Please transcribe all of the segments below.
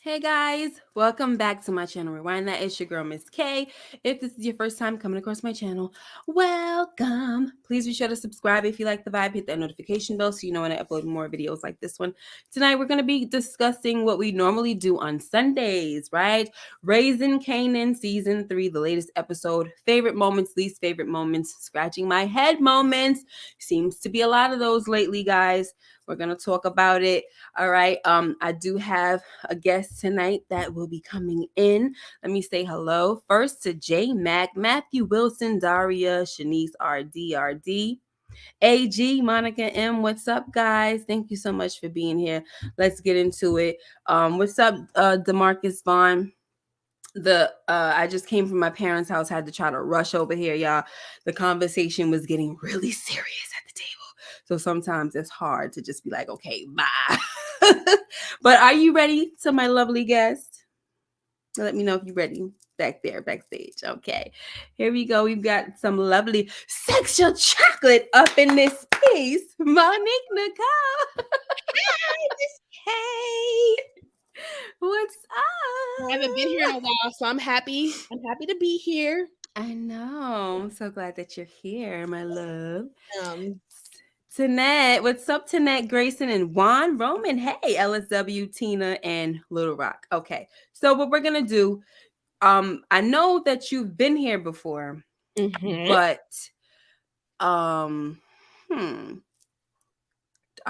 Hey guys, welcome back to my channel Rewind. That is your girl Miss K. If this is your first time coming across my channel, welcome. Please be sure to subscribe if you like the vibe. Hit that notification bell so you know when I upload more videos like this one. Tonight we're going to be discussing what we normally do on Sundays, right? Raising Kanan season 3, the latest episode. Favorite moments, least favorite moments, scratching my head moments. Seems to be a lot of those lately, guys. We're going to talk about it. All right. I do have a guest tonight that will be coming in. Let me say hello first to J Mac, Matthew Wilson, Daria, Shanice RD, AG, Monica M. What's up, guys? Thank you so much for being here. Let's get into it. What's up, Demarcus Vaughn? I just came from my parents' house, had to try to rush over here, y'all. The conversation was getting really serious at the table. So sometimes it's hard to just be like, okay, bye. But are you ready to my lovely guest? Let me know if you're ready back there, backstage. Okay. Here we go. We've got some lovely sexual chocolate up in this piece. Monique Nicole. Hi, Miss K. What's I haven't been here in a up? while, so I'm happy. I'm happy to be here. I know. I'm so glad that you're here, my love. Um, Tanette, what's up, Tanette, Grayson, and Juan Roman? Hey, LSW, Tina, and Little Rock. Okay, so what we're gonna do, I know that you've been here before, but are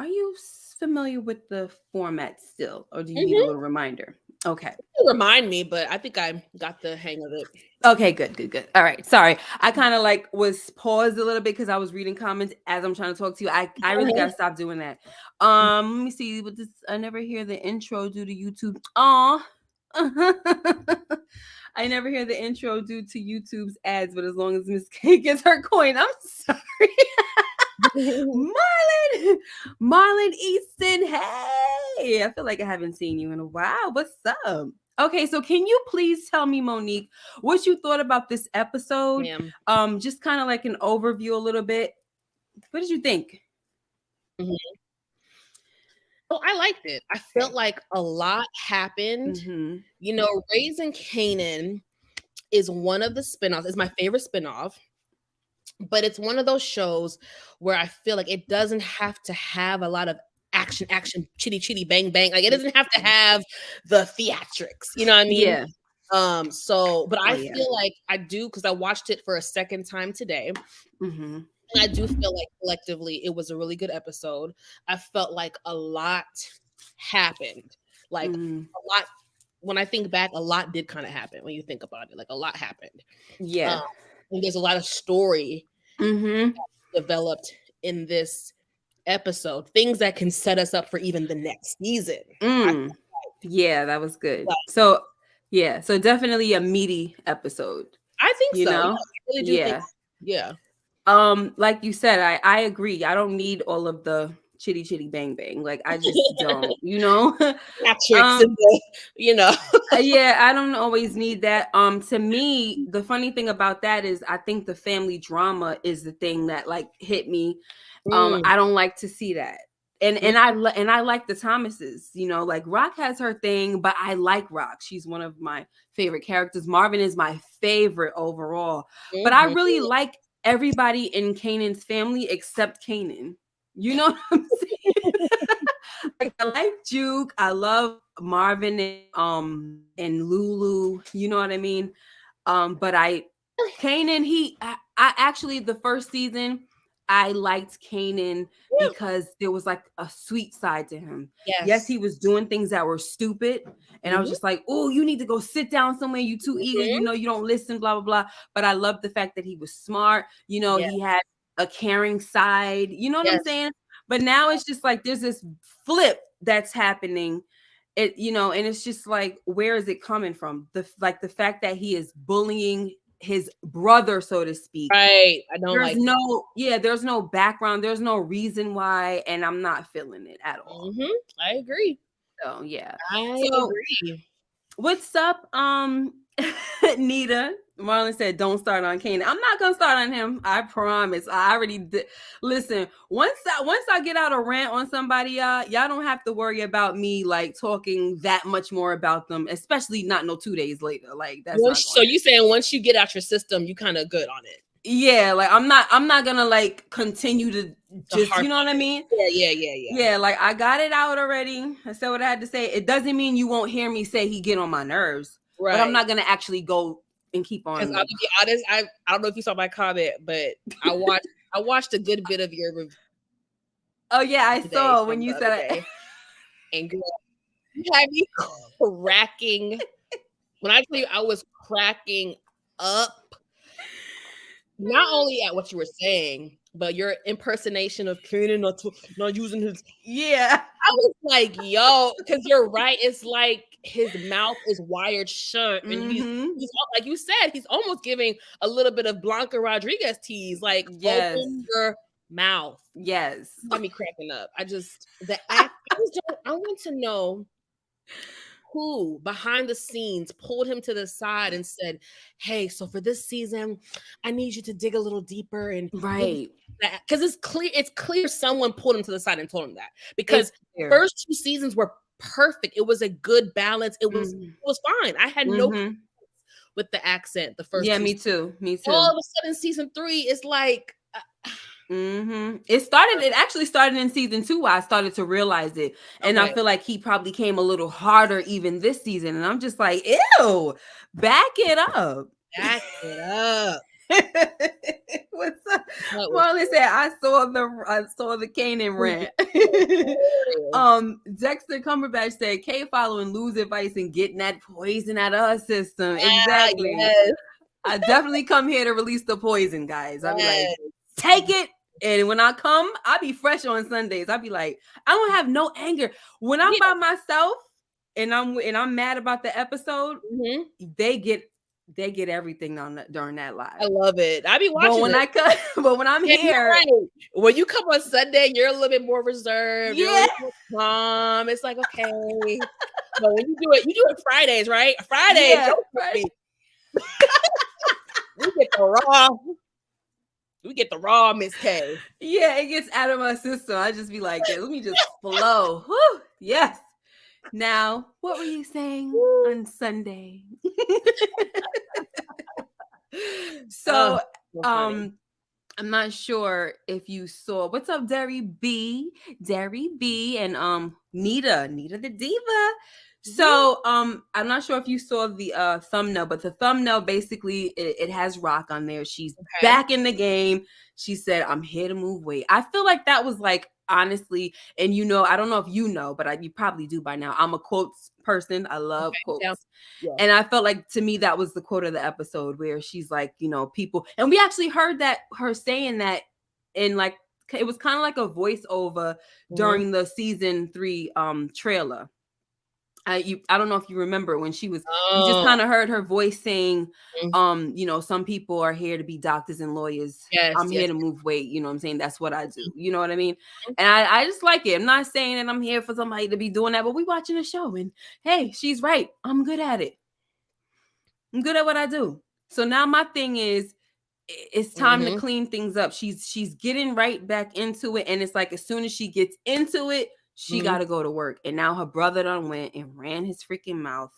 you familiar with the format still, or do you need a little reminder? Okay. Remind me, but I think I got the hang of it. Okay, good. All right. Sorry. I kind of like was paused a little bit because I was reading comments as I'm trying to talk to you. I really gotta stop doing that. Let me see. But this I never hear the intro due to YouTube. Aw. I never hear the intro due to YouTube's ads, but as long as Miss K gets her coin, I'm sorry. Marlon Easton, hey, I feel like I haven't seen you in a while. What's up? Okay, so can you please tell me, Monique, what you thought about this episode? Just kind of like an overview a little bit. What did you think? Oh, I liked it. I felt like a lot happened. You know, Raising Kanan is one of the spinoffs. It's my favorite spinoff. But it's one of those shows where I feel like it doesn't have to have a lot of action, chitty, bang, bang. Like it doesn't have to have the theatrics. You know what I mean? Yeah. But I feel like I do because I watched it for a second time today. And I do feel like collectively it was a really good episode. I felt like a lot happened. Like a lot. When I think back, a lot did kind of happen when you think about it. Like a lot happened. Yeah. And there's a lot of story developed in this episode, things that can set us up for even the next season. Yeah, that was good. So definitely a meaty episode. I think you so. know? I really do think so. Yeah. Like you said, I agree. I don't need all of the chitty bang bang. Like I just don't, yeah, I don't always need that. To me, the funny thing about that is I think the family drama is the thing that like hit me. I don't like to see that. And I like the Thomases, like Rock has her thing, but I like Rock. She's one of my favorite characters. Marvin is my favorite overall. But I really like everybody in Kanan's family except Kanan. You know what I'm saying? Like I like Juke. I love Marvin and Lulu. You know what I mean? But Kanan, I actually the first season I liked Kanan because there was like a sweet side to him. Yes, he was doing things that were stupid. And I was just like, oh, you need to go sit down somewhere. You too eager. You don't listen, blah, blah, blah. But I love the fact that he was smart. He had a caring side. You know what I'm saying? But now it's just like there's this flip that's happening. And it's just like, where is it coming from? The fact that he is bullying his brother, so to speak. Right. I don't there's no background, there's no reason why, and I'm not feeling it at all. I agree. So yeah. I agree. What's up? Nita, Marlon said, "Don't start on Kanan." I'm not gonna start on him. I promise. I already did. Listen, once I get out a rant on somebody, y'all don't have to worry about me like talking that much more about them, especially not no 2 days later. Like that's not. So you saying once you get out your system, you kind of good on it? Yeah, like I'm not gonna like continue to just, you know what I mean? Yeah, like I got it out already. I said what I had to say. It doesn't mean you won't hear me say he get on my nerves, right? But I'm not gonna actually go and keep on. Because I'll be honest, I don't know if you saw my comment, but I watched a good bit of your review. Oh yeah, I saw when you said it. And girl, you had me cracking. When I tell you I was cracking up, not only at what you were saying, but your impersonation of Kanan not using his. Yeah, I was like, yo, because you're right. It's like his mouth is wired shut, and he's like you said, he's almost giving a little bit of Blanca Rodriguez tease, like open your mouth. Yes, got me cracking up. I want to know who behind the scenes pulled him to the side and said, "Hey, so for this season, I need you to dig a little deeper and right." Because it's clear someone pulled him to the side and told him that, because first 2 seasons were perfect. It was a good balance. It was fine. I had no with the accent. The first me too. All of a sudden, season 3 is like. It actually started in season 2. I started to realize it, and I feel like he probably came a little harder even this season, and I'm just like, ew, back it up. What's up? Marlon said, I saw the Kanan rant. Dexter Cumberbatch said, "K following Lou's advice and getting that poison out of her system." Exactly. Yes. I definitely come here to release the poison, guys. I'll be like, take it. And when I come, I'll be fresh on Sundays. I'll be like, I don't have no anger. When I'm by myself and I'm mad about the episode, they get everything during that live. I love it. I be watching but when I'm here, right. When you come on Sunday, you're a little bit more reserved. Yeah. You're a little more calm. It's like, okay. But when you do it Fridays, right? Fridays. Yeah, Friday. We get the raw Miss K. Yeah, it gets out of my system. I just be like, yeah, let me just flow. Whew, yes. Now, what were you saying on Sunday? So, I'm not sure if you saw. What's up, Derry B, and Nita the Diva. So, I'm not sure if you saw the thumbnail, but the thumbnail basically it has Rock on there. She's back in the game. She said, "I'm here to move weight." I feel like that was like, honestly, and I don't know if you know, but you probably do by now. I'm a quotes person. I love quotes. Yeah. And I felt like, to me, that was the quote of the episode, where she's like, people, and we actually heard her saying that in, like, it was kind of like a voiceover during the season 3 trailer. I don't know if you remember when she was, you just kind of heard her voice saying, some people are here to be doctors and lawyers. I'm here to move weight. You know what I'm saying? That's what I do. You know what I mean? And I just like it. I'm not saying that I'm here for somebody to be doing that, but we watching a show, and hey, she's right. I'm good at it. I'm good at what I do. So now my thing is, it's time to clean things up. She's getting right back into it. And it's like, as soon as she gets into it, she got to go to work. And now her brother done went and ran his freaking mouth.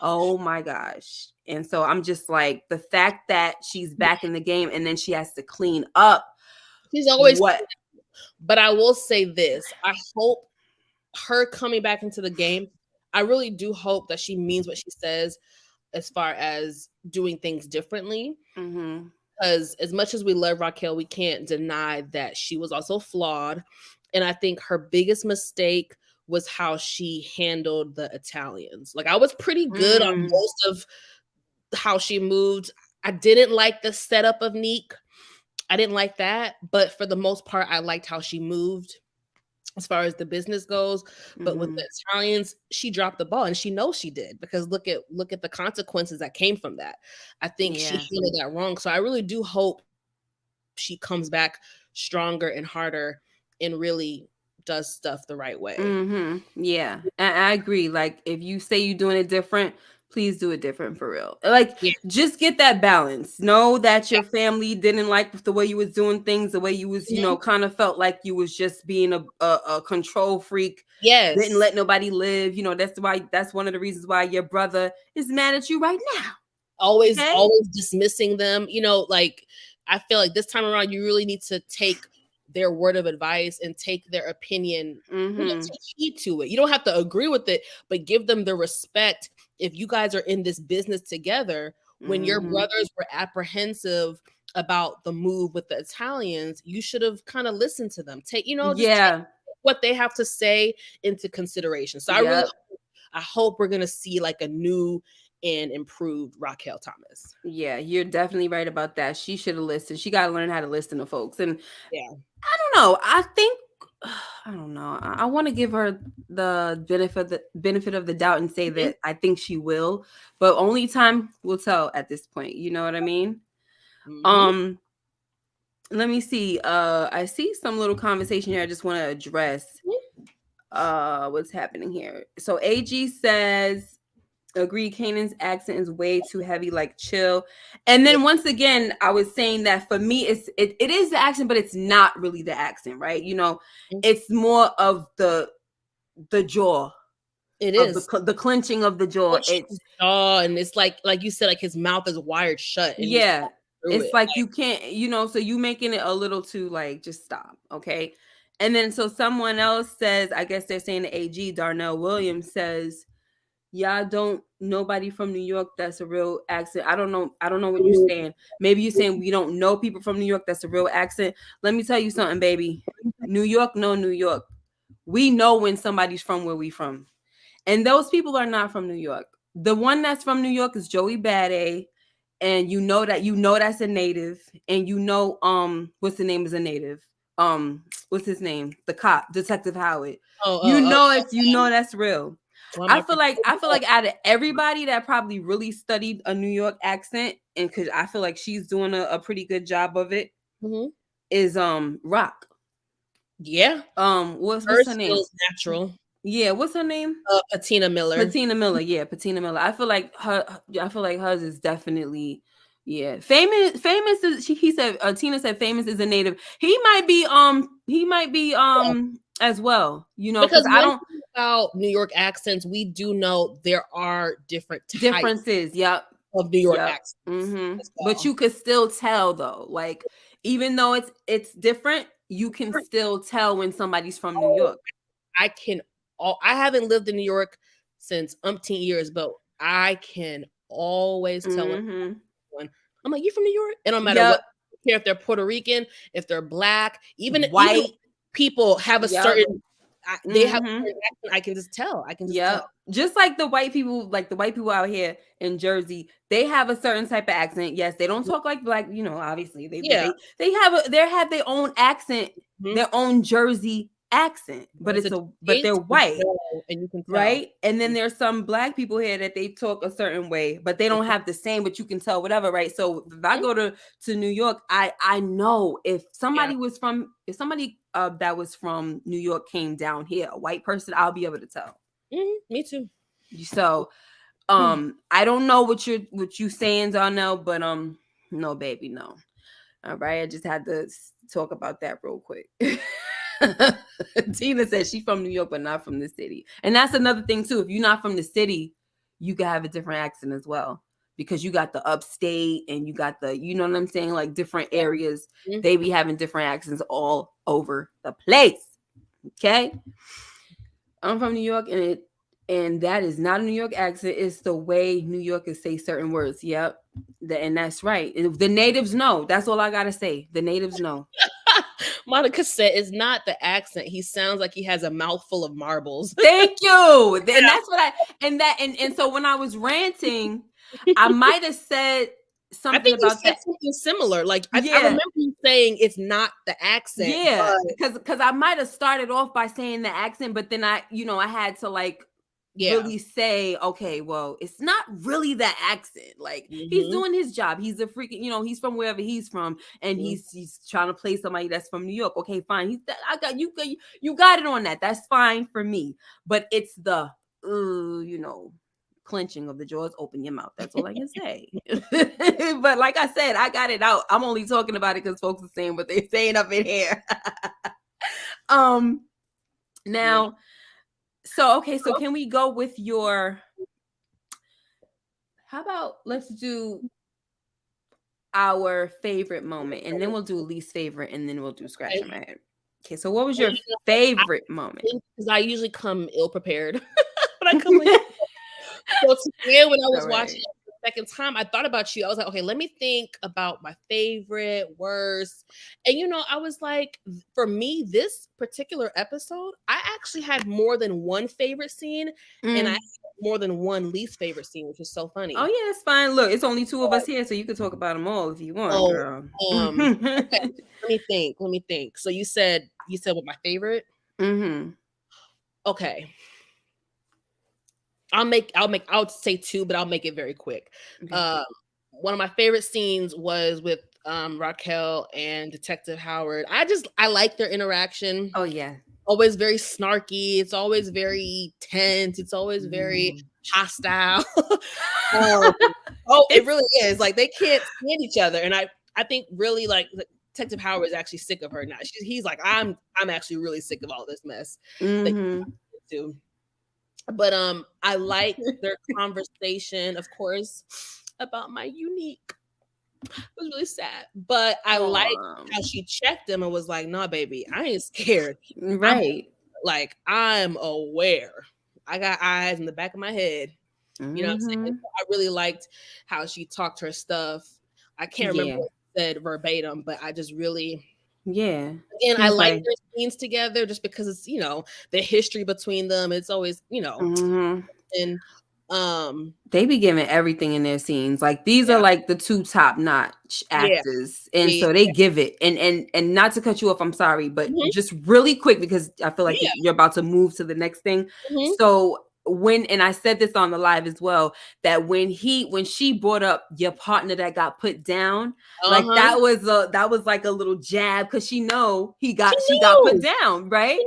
Oh my gosh. And so I'm just like, the fact that she's back in the game and then she has to clean up. She's always what? But I will say this. I hope her coming back into the game, I really do hope that she means what she says as far as doing things differently. Because as much as we love Raquel, we can't deny that she was also flawed. And I think her biggest mistake was how she handled the Italians. Like, I was pretty good on most of how she moved. I didn't like the setup of Neek. I didn't like that. But for the most part, I liked how she moved as far as the business goes. But with the Italians, she dropped the ball, and she knows she did, because look at the consequences that came from that. I think she handled that wrong. So I really do hope she comes back stronger and harder and really does stuff the right way. Yeah, I agree. Like, if you say you're doing it different, please do it different for real. Like, Yeah. just get that balance. Know that your family didn't like the way you was doing things, the way you was, kind of felt like you was just being a control freak. Yes. Didn't let nobody live. That's one of the reasons why your brother is mad at you right now. Always dismissing them. Like, I feel like this time around, you really need to take their word of advice and take their opinion, take heed to it. You don't have to agree with it, but give them the respect. If you guys are in this business together, when your brothers were apprehensive about the move with the Italians, you should have kind of listened to them. Take what they have to say into consideration. So I hope we're gonna see like a new and improved Raquel Thomas. Yeah, you're definitely right about that. She should have listened. She got to learn how to listen to folks. And yeah, I don't know. I think I don't know. I want to give her the benefit of the doubt and say that I think she will, but only time will tell at this point. You know what I mean? Let me see. I see some little conversation here I just want to address. What's happening here? So AG says, agree, Kanan's accent is way too heavy, like chill. And then once again, I was saying that for me, it is the accent, but it's not really the accent, right? It's more of the jaw. It is the clenching of the jaw. It's and it's like you said, like his mouth is wired shut. And it's like you can't, so you making it a little too like, just stop, okay? And then so someone else says, I guess they're saying the AG, Darnell Williams says, y'all don't, nobody from New York that's a real accent. I don't know what you're saying. Maybe you're saying we don't know people from New York that's a real accent. Let me tell you something, baby. New York, no New York. We know when somebody's from where we from. And those people are not from New York. The one that's from New York is Joey Badass. And you know that's a native. And what's the name is a native? What's his name? The cop, Detective Howard. You know that's real. I feel like out of everybody that probably really studied a New York accent, and because I feel like she's doing a pretty good job of it, is Rock. Yeah. What's her name? Natural. Yeah, what's her name? Patina Miller. Yeah, Patina Miller. I feel like hers is definitely famous. Famous is he said. Tina said famous is a native. He might be as well. Because I don't about New York accents. We do know there are differences. Yep. Of New York accents. Well. But you could still tell though, like even though it's different, you can still tell when somebody's from New York. I haven't lived in New York since umpteen years, but I can always tell when I'm like, you from New York? And no matter what, I don't care if they're Puerto Rican, if they're black, even white people have a certain they have a certain accent. I can just tell. Tell. Just like the white people out here in Jersey, they have a certain type of accent. Yes, they don't talk like black, obviously. They have their own accent, their own Jersey accent, but they're white, and you can tell. Right? And then there's some black people here that they talk a certain way, but they don't have the same, but you can tell whatever, right? So if I go to New York, I know if somebody that was from New York came down here, a white person, I'll be able to tell. Me too. So I don't know what you saying, Darnell, but no, baby, no. All right, I just had to talk about that real quick. Tina said she's from New York, but not from the city. And that's another thing too. If you're not from the city, you can have a different accent as well, because you got the upstate and you got the, you know what I'm saying? Like different areas, they be having different accents all over the place. Okay. I'm from New York, and that is not a New York accent. It's the way New Yorkers say certain words. Yep. And that's right. The natives know. That's all I got to say. The natives know. Monica said it's not the accent. He sounds like he has a mouthful of marbles. Thank you. And that's what and so when I was ranting, I might have said something about that. Something similar. Like I remember you saying it's not the accent. Yeah, because I might have started off by saying the accent, but then I had to like really say, okay, well, it's not really the accent. Like he's doing his job. He's a freaking, he's from wherever he's from, and he's trying to play somebody that's from New York. Okay, fine. You got it on that. That's fine for me. But it's the clenching of the jaws, open your mouth. That's all I can say. But like I said, I got it out. I'm only talking about it because folks are saying what they're saying up in here. Now, so okay, so can we go with your? How about let's do our favorite moment, and then we'll do least favorite, and then we'll do scratching my head. Okay, so what was your favorite moment? Because I usually come ill prepared. But I come like so today when I was watching it the second time, I thought about you. I was like, okay, let me think about my favorite, worst. And I was like, for me, this particular episode, I actually had more than one favorite scene, and I had more than one least favorite scene, which is so funny. Oh yeah, it's fine. Look, it's only two of us here, so you can talk about them all if you want, girl. Okay. Let me think. So you said what my favorite? Okay. I'll say two, but I'll make it very quick. Okay. One of my favorite scenes was with Raquel and Detective Howard. I like their interaction. Oh yeah. Always very snarky. It's always very tense. It's always very hostile. It really is. Like they can't stand each other. And I think really like Detective Howard is actually sick of her now. He's like, I'm actually really sick of all this mess. But I like their conversation, of course, about my unique. It was really sad, but I like how she checked him and was like, "Nah, baby, I ain't scared. Right? I'm aware. I got eyes in the back of my head. You know what I'm saying? I really liked how she talked her stuff. I can't remember what she said verbatim, but I just really." Yeah. Again, I like their scenes together just because it's, the history between them. It's always, and they be giving everything in their scenes. Like these are like the two top-notch actors. And so they give it. And not to cut you off, I'm sorry, but just really quick because I feel like you're about to move to the next thing. So and I said this on the live as well, that when she brought up your partner that got put down, like that was like a little jab because she got put down, right?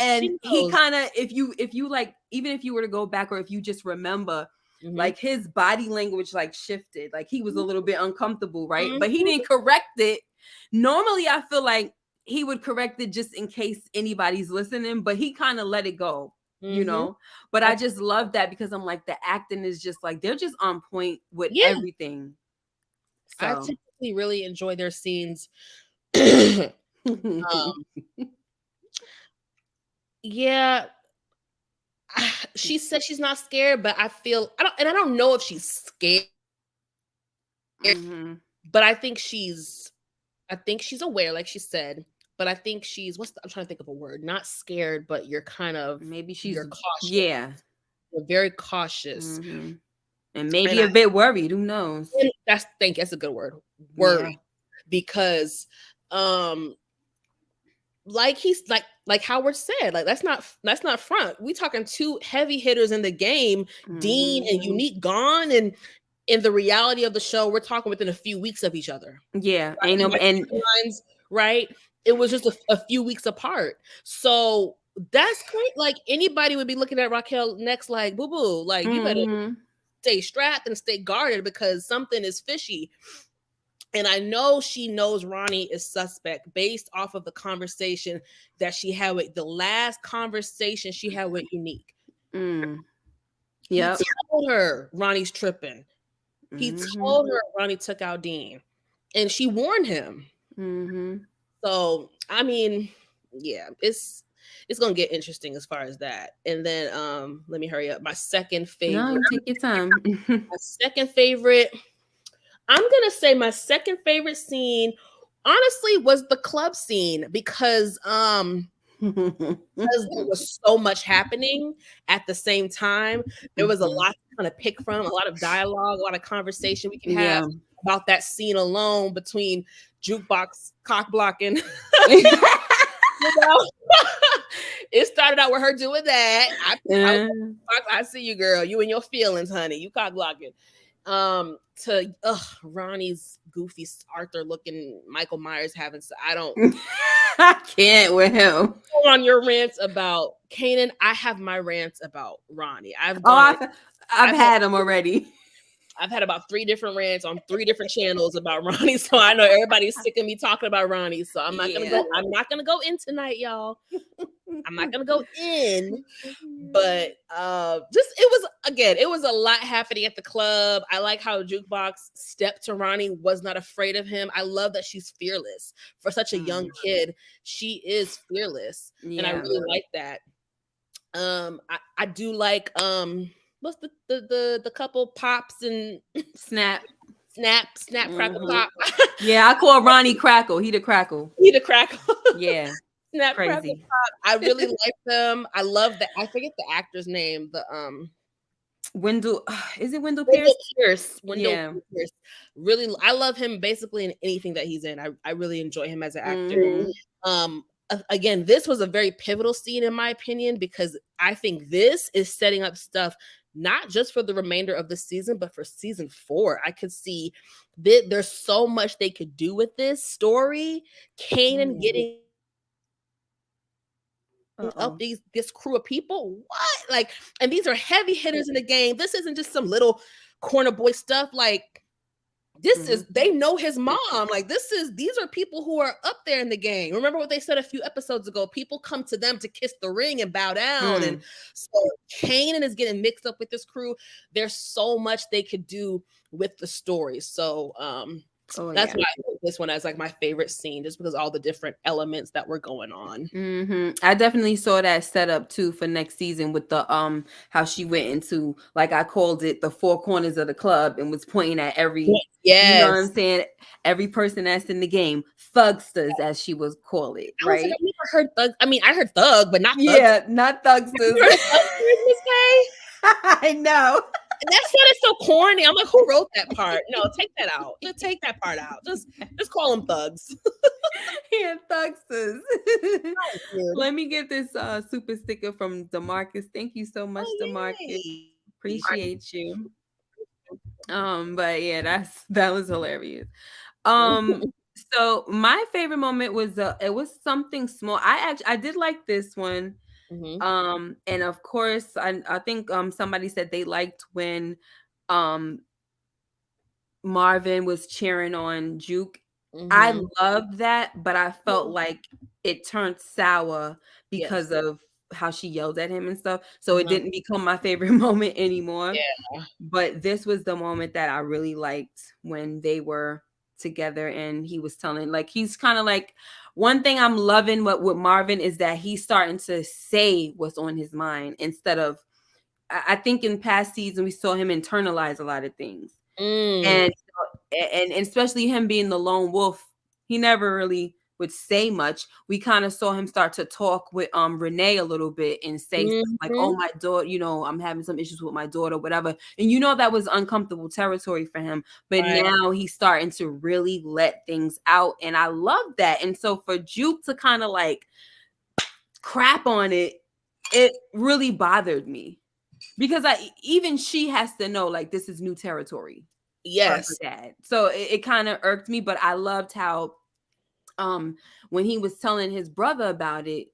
And he kind of, if you like, even if you were to go back or if you just remember, like his body language like shifted, like he was a little bit uncomfortable, right? But he didn't correct it. Normally, I feel like he would correct it just in case anybody's listening, but he kind of let it go. But I just love that because I'm like, the acting is just like, they're just on point with everything. So. I typically really enjoy their scenes. She said she's not scared, but I don't know if she's scared. But I think she's aware, like she said. But I think she's I'm trying to think of a word. Not scared, but you're kind of you're cautious. Yeah. You're very cautious. And maybe a bit worried. Who knows? That's a good word. Worried. Because like Howard said, like let's not front. We talking two heavy hitters in the game, Dean and Unique gone, and in the reality of the show, we're talking within a few weeks of each other. Yeah, right? Right. It was just a few weeks apart. So that's great. Like anybody would be looking at Raquel next, like boo boo, like you better stay strapped and stay guarded because something is fishy. And I know she knows Ronnie is suspect based off of the conversation that she had with the last conversation she had with Unique. He told her Ronnie's tripping. He told her Ronnie took out Dean, and she warned him. So I mean, yeah, it's gonna get interesting as far as that. And then let me hurry up. My second favorite. No, take your time. My second favorite. I'm gonna say my second favorite scene, honestly, was the club scene because there was so much happening at the same time. There was a lot to kind of pick from, a lot of dialogue, a lot of conversation we can have about that scene alone between Jukebox cock blocking. It started out with her doing that. I see you, girl. You and your feelings, honey. You cock blocking. To Ronnie's goofy Arthur looking Michael Myers having. I can't with him. On your rants about Kanan, I have my rants about Ronnie. I've had them already. I've had about 3 different rants on 3 different channels about Ronnie, so I know everybody's sick of me talking about Ronnie. So I'm not gonna go in tonight, y'all. I'm not gonna go in, but it was a lot happening at the club. I like how Jukebox stepped to Ronnie, was not afraid of him. I love that she's fearless for such a young kid. She is fearless, and I really like that. I do like what's the couple Pops and Snap, Crackle Pop. Yeah, I call Ronnie Crackle. He the Crackle. Yeah. Snap, Crazy. Crackle Pop. I really like them. I love that. I forget the actor's name. The Wendell, is it Wendell Pierce? Wendell Pierce. Really, I love him basically in anything that he's in. I really enjoy him as an actor. Again, this was a very pivotal scene in my opinion, because I think this is setting up stuff not just for the remainder of the season, but for season 4. I could see that there's so much they could do with this story. Kanan getting up this crew of people, what? Like, and these are heavy hitters in the game. This isn't just some little corner boy stuff. Like, this is, they know his mom. Like, these are people who are up there in the game. Remember what they said a few episodes ago? People come to them to kiss the ring and bow down. And so Kanan is getting mixed up with this crew. There's so much they could do with the story. So that's why I put this one as like my favorite scene, just because all the different elements that were going on. I definitely saw that setup too for next season with the how she went into, like I called it, the 4 corners of the club and was pointing at every you know what I'm saying, every person that's in the game, thugsters as she was call it, right? I never heard thug. I mean, I heard thug, but not thug. Yeah, not thugsters. I know. That sounded so corny. I'm like, who wrote that part? No, take that out. Just take that part out. Just call them thugs. Yeah, thugsters. Let me get this super sticker from DeMarcus. Thank you so much, DeMarcus. Appreciate you. But yeah, that was hilarious. So my favorite moment was it was something small. I did like this one. And of course, I think somebody said they liked when Marvin was cheering on Juke. I loved that, but I felt like it turned sour because of how she yelled at him and stuff. So it didn't become my favorite moment anymore. But this was the moment that I really liked, when they were together and he was telling, like, he's kind of like, one thing I'm loving with Marvin is that he's starting to say what's on his mind, instead of, I think in past season we saw him internalize a lot of things. And especially him being the lone wolf, he never really would say much. We kind of saw him start to talk with Renee a little bit and say stuff like, oh, my daughter, you know, I'm having some issues with my daughter, whatever. And you know, that was uncomfortable territory for him. But now he's starting to really let things out. And I love that. And so for Juke to kind of like crap on it, it really bothered me. Because even she has to know, like, this is new territory. Yes. Dad. So it kind of irked me, but I loved how when he was telling his brother about it,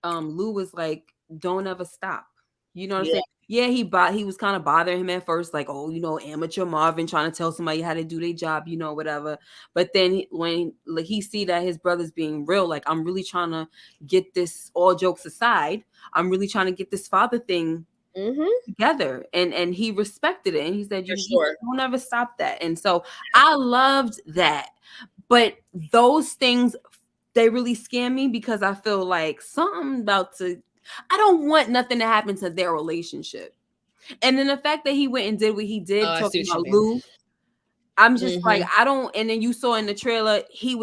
Lou was like, don't ever stop. You know what I'm saying? Yeah, he was kind of bothering him at first, like, oh, you know, amateur Marvin trying to tell somebody how to do their job, you know, whatever. But then when like he see that his brother's being real, like, I'm really trying to get this, all jokes aside, I'm really trying to get this father thing together, and he respected it, and he said, you don't ever stop that. And so I loved that. But those things, they really scare me, because I feel like I don't want nothing to happen to their relationship. And then the fact that he went and did what he did, talking about Lou, I'm just like, I don't. And then you saw in the trailer, he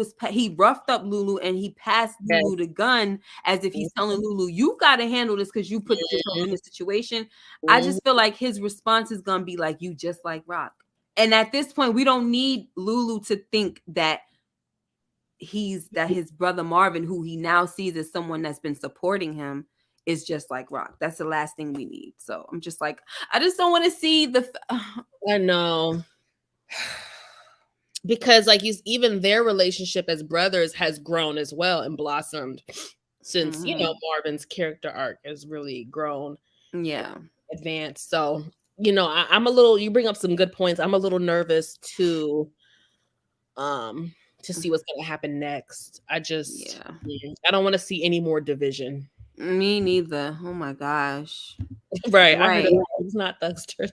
roughed up Lulu, and he passed Lulu the gun as if he's telling Lulu, you got to handle this because you put yourself in this situation. I just feel like his response is going to be like, you just like Rock. And at this point, we don't need Lulu to think that his brother Marvin, who he now sees as someone that's been supporting him, is just like Rock. That's the last thing we need. So I'm just like, I just don't want to see I know. Because like even their relationship as brothers has grown as well and blossomed since you know, Marvin's character arc has really grown, advanced. So you know, I'm a little. You bring up some good points. I'm a little nervous to see what's gonna happen next. I don't want to see any more division. Me neither. Oh my gosh. Right. I heard it's not Thugster.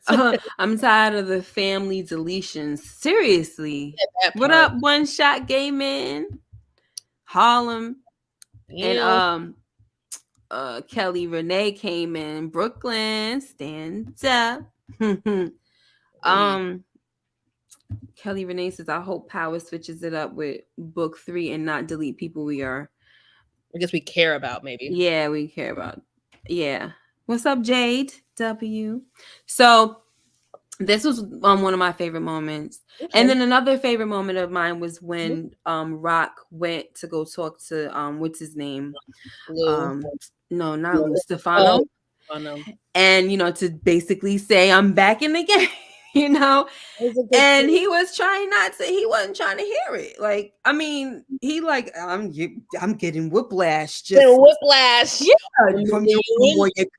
I'm tired of the family deletions. Seriously. That What part. up, One Shot Gay Man? Harlem. And Kelly Renee came in. Brooklyn. Stand up. Kelly Renee says, I hope Power switches it up with book 3 and not delete people we are. I guess we care about, maybe. Yeah, we care about. Yeah. What's up, Jade W? So this was one of my favorite moments. Okay. And then another favorite moment of mine was when Rock went to go talk to what's his name? Lou. No, not Lou, Stefano. And to basically say I'm back in the game. And he was trying he wasn't trying to hear it. Like, I mean, he like, I'm getting whiplash. Just whiplash. Yeah, from your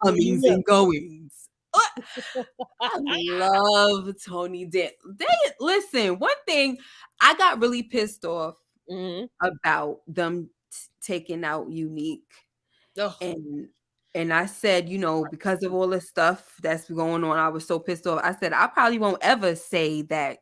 comings and goings. I love Tony Dan. Listen, one thing, I got really pissed off about them taking out Unique. And I said, because of all the stuff that's going on, I was so pissed off. I said, I probably won't ever say that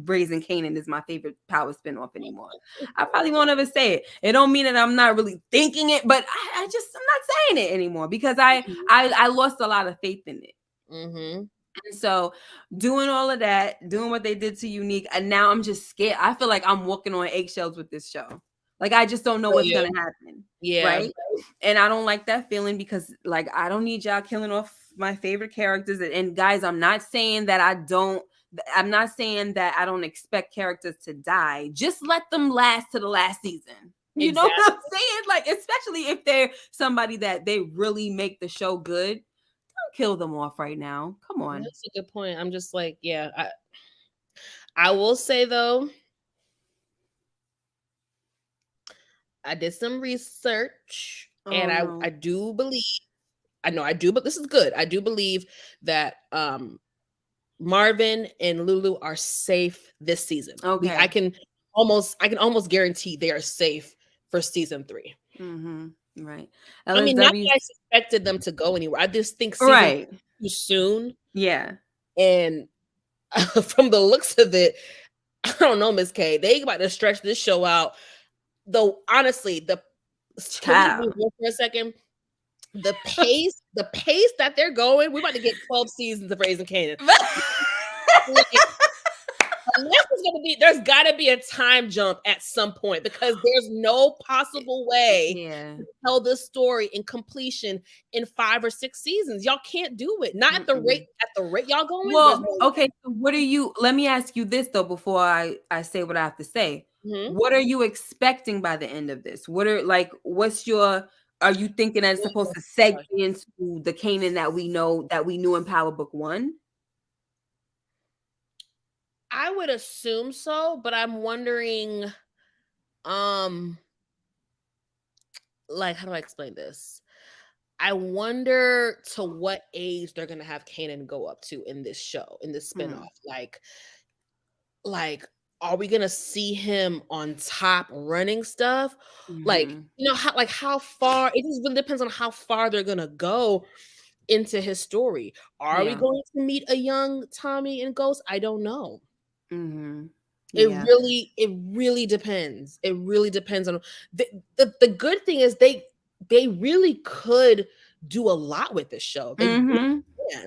Raising Kanan is my favorite Power spinoff anymore. I probably won't ever say it. It don't mean that I'm not really thinking it, but I'm not saying it anymore because I lost a lot of faith in it. And so doing all of that, doing what they did to Unique, and now I'm just scared. I feel like I'm walking on eggshells with this show. Like, I just don't know what's going to happen. Yeah. Right. And I don't like that feeling because, like, I don't need y'all killing off my favorite characters. And guys, I'm not saying that I don't expect characters to die. Just let them last to the last season. You know what I'm saying? Like, especially if they're somebody that they really make the show good. Don't kill them off right now. Come on. That's a good point. I'm just like, yeah. I will say, though, I did some research and I do believe, but this is good. I do believe that Marvin and Lulu are safe this season. Okay. I can almost guarantee they are safe for season 3. Right. I mean, not that I suspected them to go anywhere. I just think season too soon. Yeah. And from the looks of it, I don't know, Miss K. They about to stretch this show out. Though honestly, can we for a second? The pace that they're going, we're about to get 12 seasons of Raising Kanan. There's gotta be a time jump at some point because there's no possible way to tell this story in completion in 5 or 6 seasons. Y'all can't do it. Not at the rate y'all going. Well, okay. So let me ask you this though before I say what I have to say. What are you expecting by the end of this? Are you thinking that it's supposed to segue into the Kanan that we knew in Power Book 1? I would assume so, but I'm wondering, like, how do I explain this? I wonder to what age they're gonna have Kanan go up to in this show, in this spinoff. Like, are we gonna see him on top running stuff? Like, how far? It just really depends on how far they're gonna go into his story. Are we going to meet a young Tommy and Ghost? I don't know. It really depends. It really depends on the good thing is they really could do a lot with this show.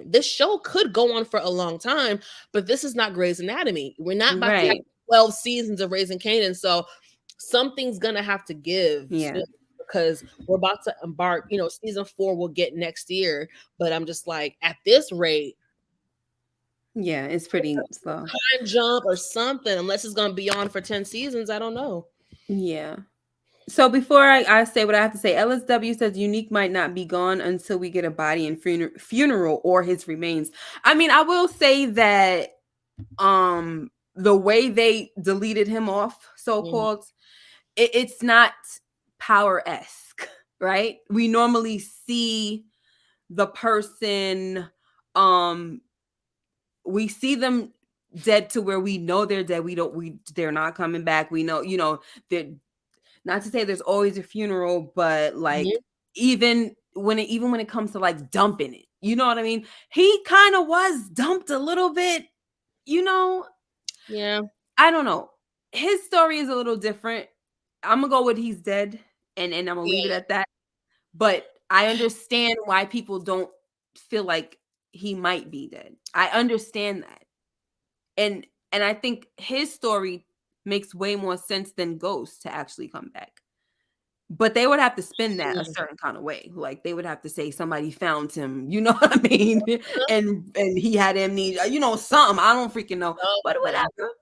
This show could go on for a long time, but this is not Grey's Anatomy. We're not about to have 12 seasons of Raising Kanan, so something's gonna have to give. Because we're about to embark. Season 4 will get next year, but I'm just like, at this rate. Yeah, it's pretty slow. Time jump or something, unless it's gonna be on for 10 seasons. I don't know. Yeah. So before I say what I have to say, LSW says Unique might not be gone until we get a body and funeral or his remains. I mean, I will say that the way they deleted him off, so-called, it's not Power-esque, right? We normally see the person we see them dead to where we know they're dead. They're not coming back. We know, they're not to say there's always a funeral, but like even when it comes to like dumping it, you know what I mean? He kind of was dumped a little bit, Yeah. I don't know. His story is a little different. I'm gonna go with he's dead, and I'm gonna leave it at that. But I understand why people don't feel like he might be dead. I understand that. And I think his story makes way more sense than Ghost to actually come back. But they would have to spin that a certain kind of way. Like they would have to say somebody found him, you know what I mean? And he had amnesia, something. I don't freaking know. But whatever.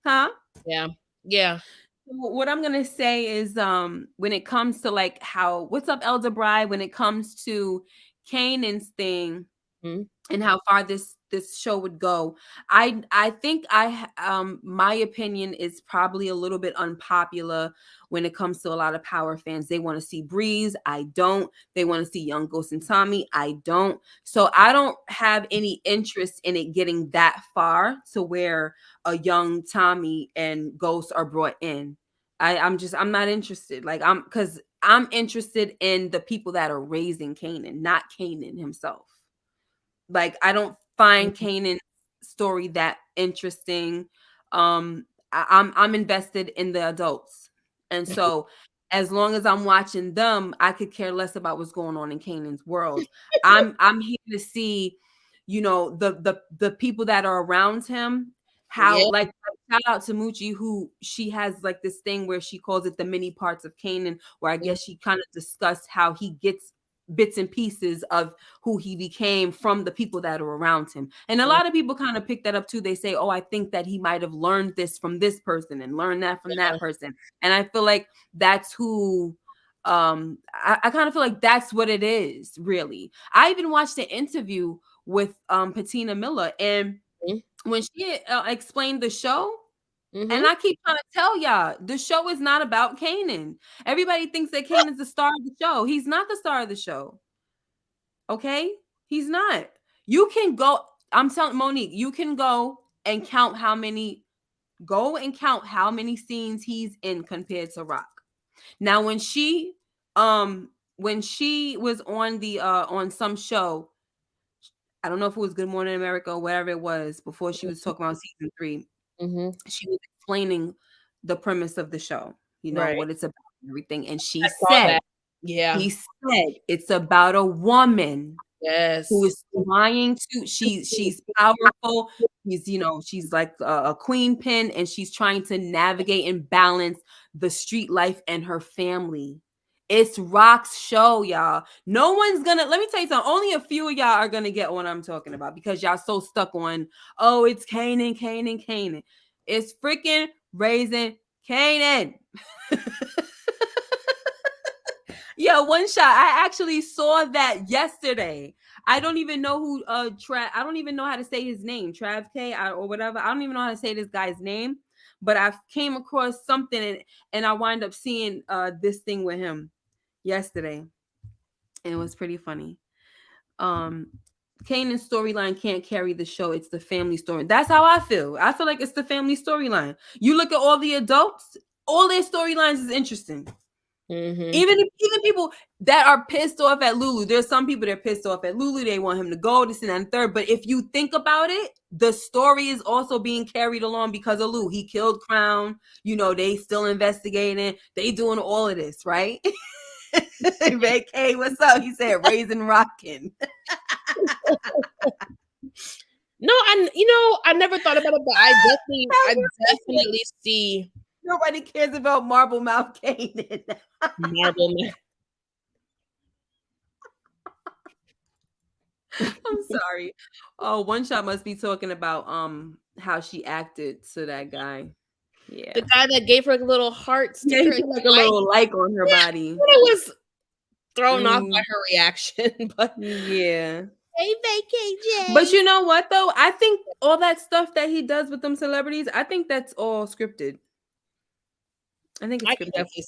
Huh? Yeah. Yeah. What I'm gonna say is when it comes to like what's up, Elder Bride, when it comes to Kanan's thing and how far this show would go, I think my opinion is probably a little bit unpopular when it comes to a lot of Power fans. They want to see Breeze, I don't. They want to see Young Ghost and Tommy, I don't. So I don't have any interest in it getting that far to where a young Tommy and Ghost are brought in. I'm not interested. Like because I'm interested in the people that are raising Kanan, not Kanan himself. Like I don't find Kanan's story that interesting. I'm invested in the adults, and so as long as I'm watching them, I could care less about what's going on in Kanan's world. I'm here to see, the people that are around him. How like shout out to Moochie, who she has like this thing where she calls it the many parts of Kanan, where I guess she kind of discussed how he gets bits and pieces of who he became from the people that are around him. And a lot of people kind of pick that up too. They say, oh, I think that he might have learned this from this person and learned that from that person. And I feel like that's who I kind of feel like that's what it is, really. I even watched an interview with Patina Miller, and when she explained the show, and I keep trying to tell y'all, the show is not about Kanan. Everybody thinks that Kanan's the star of the show. He's not the star of the show. Okay? He's not. You can go, I'm telling Monique, you can go and count how many scenes he's in compared to Rock. Now, when she was on the on some show, I don't know if it was Good Morning America or whatever it was, before she was talking about season 3, she was explaining the premise of the show, what it's about and everything. And she said, he said it's about a woman who is trying to, she's powerful. She's like a queen pin, and she's trying to navigate and balance the street life and her family. It's Rock's show, y'all. No one's gonna, let me tell you something. Only a few of y'all are gonna get what I'm talking about because y'all so stuck on, oh, it's Kanan. It's freaking Raising Kanan. Yo, one shot. I actually saw that yesterday. I don't even know who I don't even know how to say his name, Trav K or whatever. I don't even know how to say this guy's name, but I came across something and I wind up seeing this thing with him yesterday. And it was pretty funny. Kanan's storyline can't carry the show. It's the family story. That's how I feel. I feel like it's the family storyline. You look at all the adults, all their storylines is interesting. Even people that are pissed off at Lulu. There's some people that are pissed off at Lulu. They want him to go, this and that and third. But if you think about it, the story is also being carried along because of Lou. He killed Crown. They still investigating. They doing all of this, right? Red K, what's up? He said, raising rockin'. No, I never thought about it, but I definitely see. Nobody cares about Marble Mouth Kanan. Marble Mouth. I'm sorry. Oh, One Shot must be talking about how she acted to that guy. Yeah, the guy that gave her a little heart sticker, like a little like on her body. It was thrown off by her reaction, but yeah. Hey, KJ. But you know what though? I think all that stuff that he does with them celebrities, I think that's all scripted. I think it's I could definitely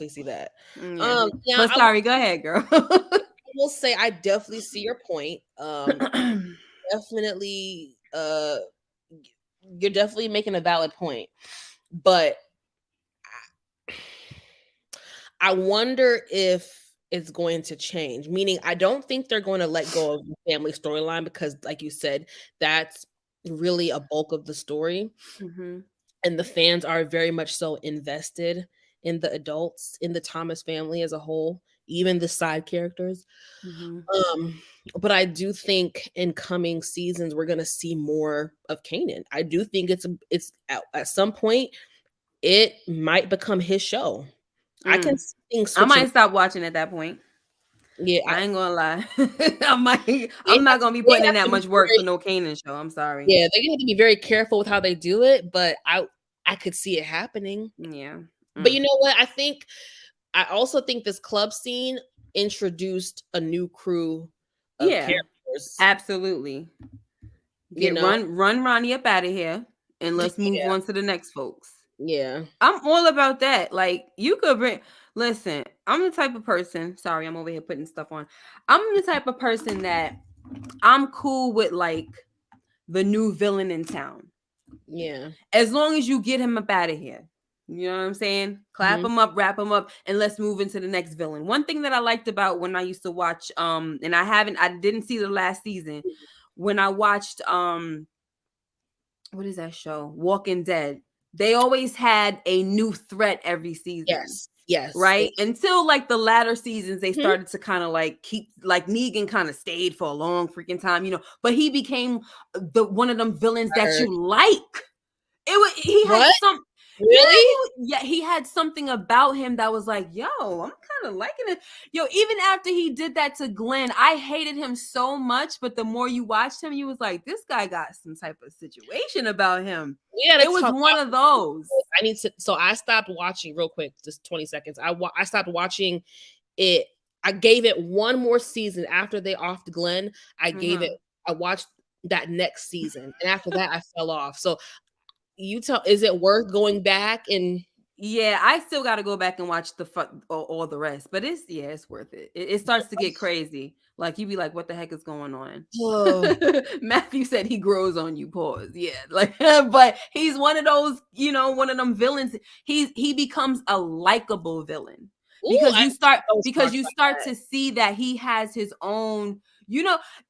see that. Yeah. But sorry, go ahead, girl. I will say I definitely see your point. Definitely uh you're definitely making a valid point. But I wonder if it's going to change. Meaning, I don't think they're going to let go of the family storyline because, like you said, that's really a bulk of the story. Mm-hmm. And the fans are very much so invested in the adults, in the Thomas family as a whole, even the side characters. Mm-hmm. But I do think in coming seasons we're gonna see more of Kanan. I do think it's at some point it might become his show. I can see things I switching. might stop watching at that point. Yeah, I ain't gonna lie. I'm not gonna be they putting in have that to be much work for very, no Kanan show. I'm sorry. yeah, they have to be very careful with how they do it, but I could see it happening. Yeah. But you know what? I also think this club scene introduced a new crew of Yeah. characters. Absolutely. You know? Run Ronnie up out of here and let's move Yeah, on to the next folks. yeah. I'm all about that. Like you could listen, I'm the type of person, sorry, I'm over here putting stuff on. I'm the type of person that I'm cool with like the new villain in town. Yeah. As long as you get him up out of here. You know what I'm saying? Clap him up, wrap him up, and let's move into the next villain. One thing that I liked about when I used to watch, and I didn't see the last season, when I watched what is that show? Walking Dead. They always had a new threat every season. Yes. Yes. Right? Until like the latter seasons, they Mhm. started to kind of like keep like Negan kind of stayed for a long freaking time, but he became the one of them villains that you like. He had What? some Really? he had something about him that was like, yo, I'm kind of liking it. Yo, even after he did that to Glenn, I hated him so much, but the more you watched him, you was like, this guy got some type of situation about him. We gotta It was talk one of those. I need to. So I stopped watching real quick, just 20 seconds. I stopped watching it. I gave it one more season after they offed Glenn. I watched that next season, and after that, I fell off. So you tell, is it worth going back and? Yeah, I still got to go back and watch all the rest, but it's worth it. It starts to get crazy. Like you be like, what the heck is going on? Oh, Matthew said he grows on you. Pause. Yeah, like, but he's one of those, one of them villains. He becomes a likable villain ooh, because you start to see that he has his own.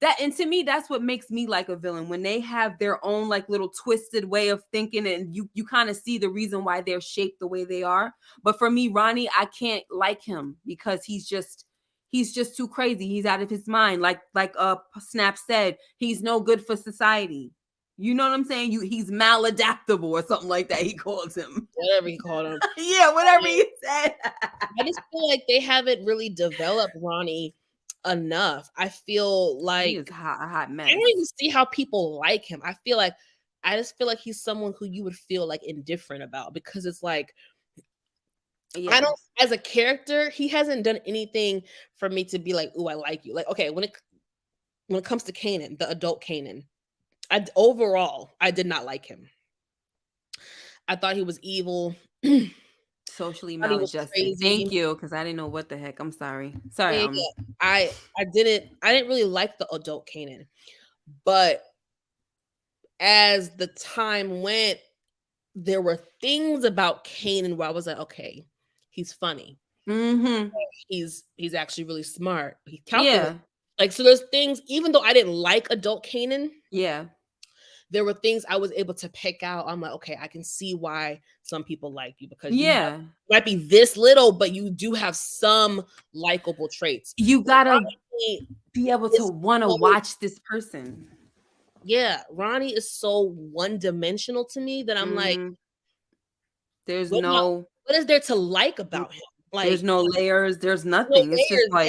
That, and to me, that's what makes me like a villain, when they have their own like little twisted way of thinking, and you kind of see the reason why they're shaped the way they are. But for me, Ronnie, I can't like him because he's just too crazy. He's out of his mind. Like Snap said, he's no good for society. You know what I'm saying? He's maladaptable or something like that. He calls him whatever he called him. yeah, whatever he said. I just feel like they haven't really developed Ronnie enough. I feel He like is a hot I mess. don't even see how people like him. I just feel like he's someone who you would feel like indifferent about, because it's like, Yeah. I don't, as a character, he hasn't done anything for me to be like, "Ooh, I like you." Like, okay, when it comes to Kanan, the adult Kanan, overall I did not like him. I thought he was evil. Socially Thought he was maladjusted. crazy. Thank you, because I didn't know what the heck. I'm sorry. Yeah, yeah. I didn't really like the adult Kanan, but as the time went, there were things about Kanan where I was like, okay, he's funny. He's actually really smart. He's calculated. Yeah. Like, so there's things, even though I didn't like adult Kanan, Yeah. there were things I was able to pick out. I'm like, okay, I can see why some people like you, because Yeah. might be this little, but you do have some likable traits. You gotta Ronnie be able to is want to so, watch this person. yeah, Ronnie is so one-dimensional to me that I'm like, There's what no is there to like about him? there's Like, no layers. There's no nothing. It's just layers like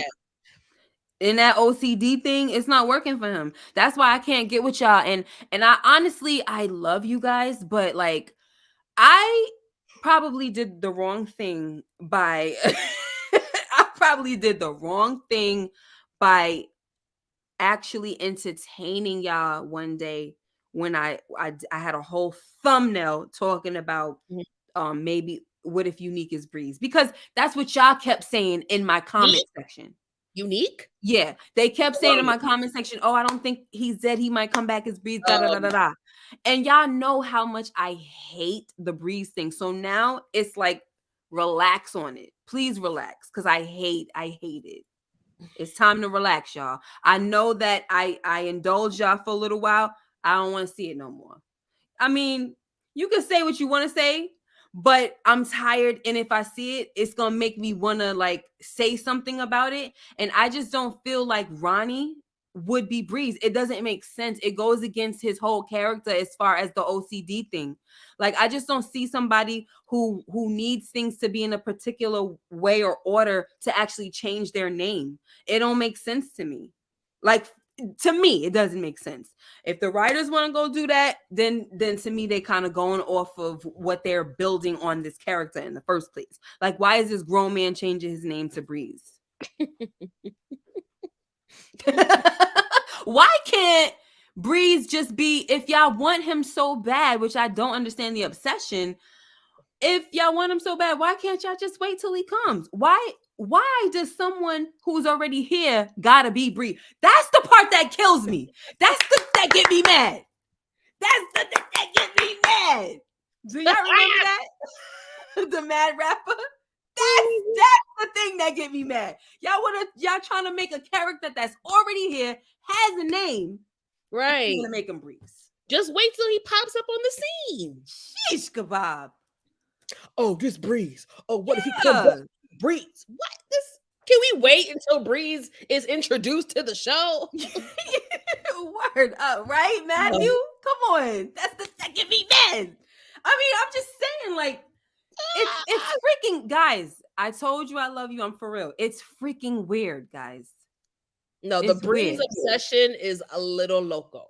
yet. in that OCD thing, it's not working for him. That's why I can't get with y'all. And I honestly, I love you guys, but like I probably did the wrong thing by I probably did the wrong thing by actually entertaining y'all one day when I had a whole thumbnail talking about Mhm. maybe what if Unique is Breeze, because that's what y'all kept saying in my comment section. Unique? Yeah, they kept saying in my comment section, "Oh, I don't think he's dead. He might come back as Breeze." Da da da da da. And y'all know how much I hate the Breeze thing. So now it's like, relax on it. Please relax, because I hate it. It's time to relax, y'all. I know that I indulged y'all for a little while. I don't want to see it no more. I mean, you can say what you want to say, but I'm tired, and if I see it, it's gonna make me want to like say something about it. And I just don't feel like Ronnie would be Breeze. It doesn't make sense. It goes against his whole character as far as the OCD thing. Like, I just don't see somebody who needs things to be in a particular way or order to actually change their name. It don't make sense to me. Like, to me, it doesn't make sense. If the writers want to go do that, then to me, they kind of going off of what they're building on this character in the first place. Like, why is this grown man changing his name to Breeze? Why can't Breeze just be, if y'all want him so bad, which I don't understand the obsession, if y'all want him so bad, why can't y'all just wait till he comes? Why does someone who's already here gotta be Breeze? That's the part that kills me. That get me mad. That's the thing that get me mad. Do y'all remember that? The mad rapper? That's the thing that get me mad. Y'all trying to make a character that's already here, has a name, right? Gonna make him Breeze. Just wait till he pops up on the scene. Sheesh kebab. Oh, this Breeze. Oh, what if he comes up? Breeze? What? This? Can we wait until Breeze is introduced to the show? Word up, right, Matthew? Come on, that get me mad. I mean, I'm just saying, like, it's freaking, guys. I told you I love you. I'm for real. It's freaking weird, guys. No, the Breeze obsession is a little loco.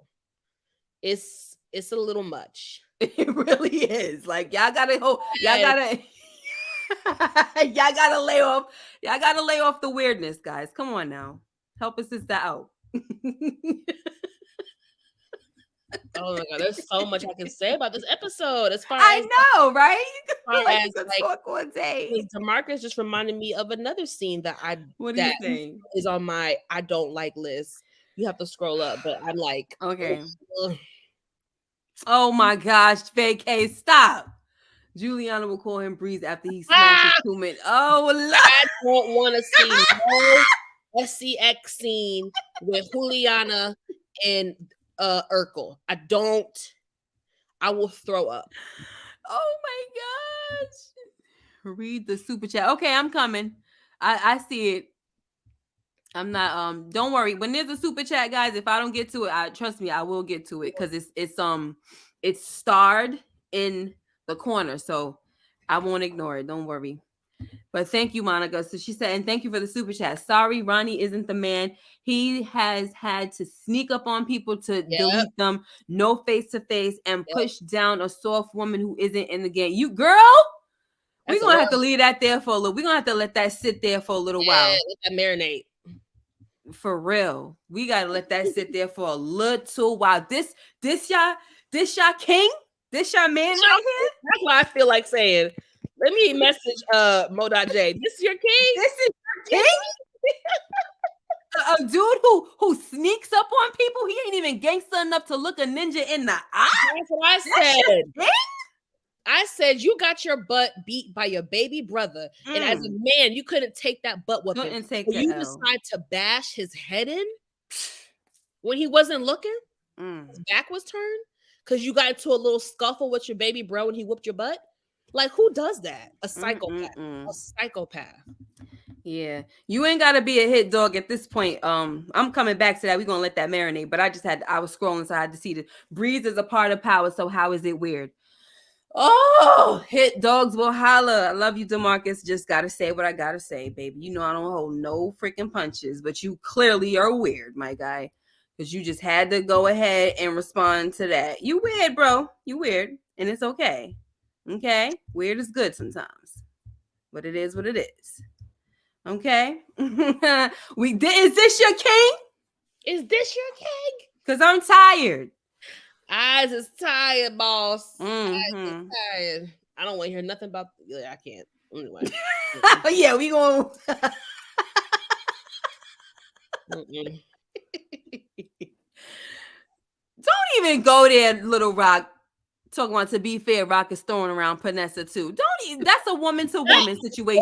It's a little much. It really is. Like, y'all gotta lay off. Y'all gotta lay off the weirdness, guys. Come on now, help a sister out. Oh my god, there's so much I can say about this episode. As far as I know, right? As talk all day. DeMarcus just reminded me of another scene that is on my I don't like list. You have to scroll up, but I'm like, okay. Oh my gosh, vacay, stop. Juliana will call him Breeze after he smashes 2 minutes. Oh, I don't want to see no SCX scene with Juliana and Urkel. I will throw up. Oh my gosh. Read the super chat. Okay, I'm coming. I see it. I'm not don't worry. When there's a super chat, guys, if I don't get to it, trust me, I will get to it, because it's starred in the corner, so I won't ignore it. Don't worry. But thank you, Monica. So she said, and thank you for the super chat. Sorry, Ronnie isn't the man. He has had to sneak up on people to delete them, no face-to-face, and push down a soft woman who isn't in the game. You girl, we're gonna have to leave that there for a little. We're gonna have to let that sit there for a little while. Let that marinate. For real. We gotta let that sit there for a little while. This y'all king? This y'all man right here? That's what I feel like saying. Let me message Mo.J. This is your king? This is your king? A dude who sneaks up on people, he ain't even gangster enough to look a ninja in the eye. That's what I said. I said you got your butt beat by your baby brother, and as a man, you couldn't take that butt whipping. You decide to bash his head in when he wasn't looking. His back was turned because you got into a little scuffle with your baby bro when he whooped your butt. Like, who does that? A psychopath. A psychopath. Yeah, you ain't gotta be a hit dog at this point. I'm coming back to that. We're gonna let that marinate. But I was scrolling, so I had to see the Breeze is a part of power. So how is it weird? Oh, hit dogs will holler. I love you, DeMarcus. Just gotta say what I gotta say, baby. You know I don't hold no freaking punches, but you clearly are weird, my guy, because you just had to go ahead and respond to that. You weird, bro. You weird, and it's okay. Okay, weird is good sometimes, but it is what it is. Okay, is this your king? Is this your king? Because I'm tired. Eyes is tired, boss. Eyes is tired. I don't want to hear nothing about. I can't. Anyway. Yeah, we going. Don't even go there, Little Rock. Talking about, to be fair, Rock is throwing around Panessa too. That's a woman to woman situation.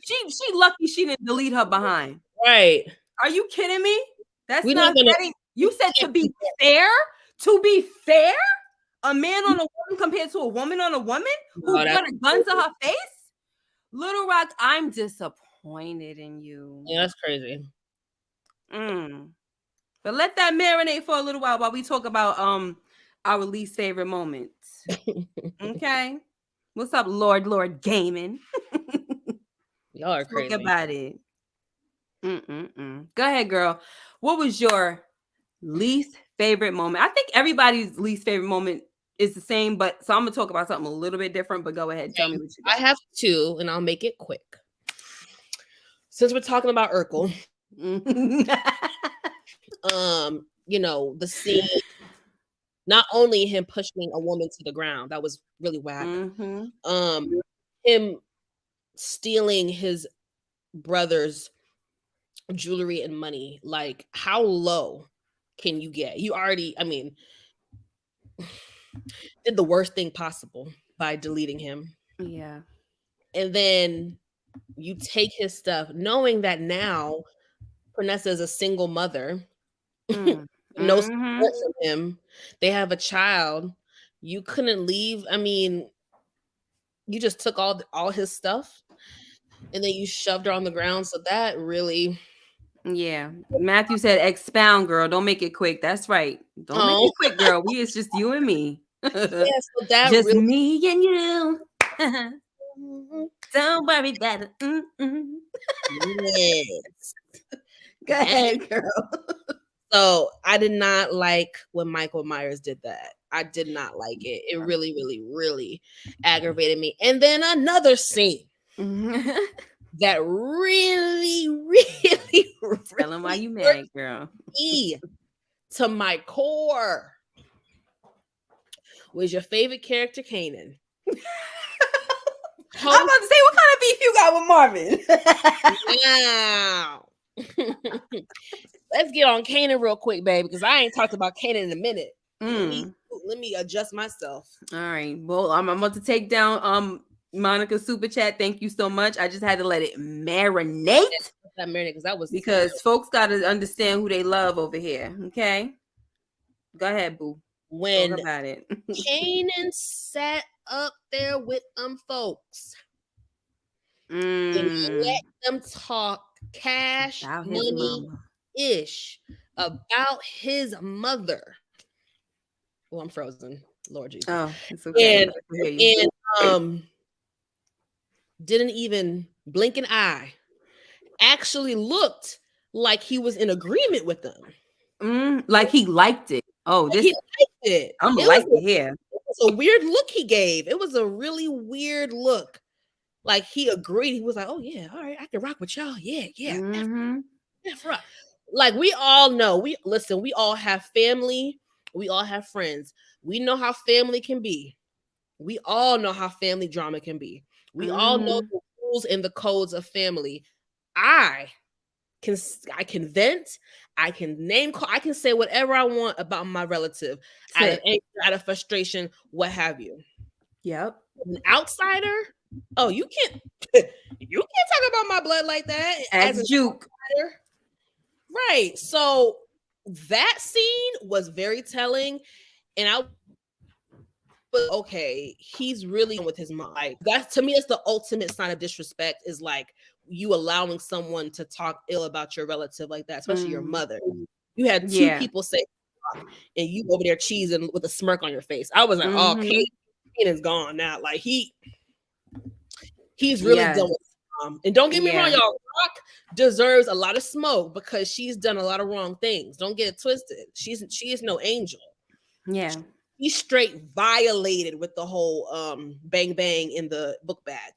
She lucky she didn't delete her behind. Right. Are you kidding me? That's not you said to be fair? To be fair? A man on a woman compared to a woman on a woman who got a gun to her face? Little Rock, I'm disappointed in you. Yeah, that's crazy. But let that marinate for a little while we talk about our least favorite moments. Okay? What's up, Lord Gaming? Y'all are crazy. Talk about it. Go ahead, girl. What was your least favorite moment? I think everybody's least favorite moment is the same, but so I'm gonna talk about something a little bit different. But go ahead, tell me what you got. I have two, and I'll make it quick. Since we're talking about Urkel, the scene, not only him pushing a woman to the ground, that was really whack. Him stealing his brother's jewelry and money. Like, how low can you get? You already, did the worst thing possible by deleting him. Yeah. And then you take his stuff, knowing that now Pernessa is a single mother. No support from him. They have a child. You couldn't leave. You just took all his stuff and then you shoved her on the ground. So that really... Yeah. Matthew said, expound, girl. Don't make it quick. That's right. Don't make it quick, girl. It's just you and me. Yeah, so that just really... me and you. Don't worry about it. Yes. Go ahead, girl. So I did not like when Michael Myers did that. I did not like it. It really, really, really aggravated me. And then another scene that really, really, tell him why you mad, girl. To my core was your favorite character, Kanan. I'm about to say, what kind of beef you got with Marvin? Wow. Let's get on Kanan real quick, baby, because I ain't talked about Kanan in a minute. Let me adjust myself. All right. Well, I'm about to take down Monica's super chat. Thank you so much. I just had to let it marinate. Because folks got to understand who they love over here. Okay. Go ahead, boo. When talk about it. Kanan sat up there with them folks and let them talk cash money-ish about his mother. Oh, I'm frozen. Lord Jesus. Oh, it's okay. And didn't even blink an eye. Actually looked like he was in agreement with them. Like he liked it. Oh, he liked it. I'm like to hear. It was a weird look he gave. It was a really weird look. Like he agreed. He was like, "Oh yeah, all right, I can rock with y'all. Yeah. F-rock." Like we all know. We all have family. We all have friends. We know how family can be. We all know how family drama can be. We all know the rules and the codes of family. I can vent. I can name call. I can say whatever I want about my relative out of anger, out of frustration, what have you. Yep. An outsider. Oh, you can't talk about my blood like that. As a juke. Outsider. Right. So that scene was very telling. And I was okay, he's really with his mom. Like that to me, it's the ultimate sign of disrespect, is like you allowing someone to talk ill about your relative like that, especially your mother. You had two people say, and you over there cheesing with a smirk on your face. I was like, oh, Kanan's gone now. Like he's really done with his mom. And don't get me wrong, y'all. Rock deserves a lot of smoke because she's done a lot of wrong things. Don't get it twisted. She is no angel. Yeah. He straight violated with the whole bang bang in the book bag.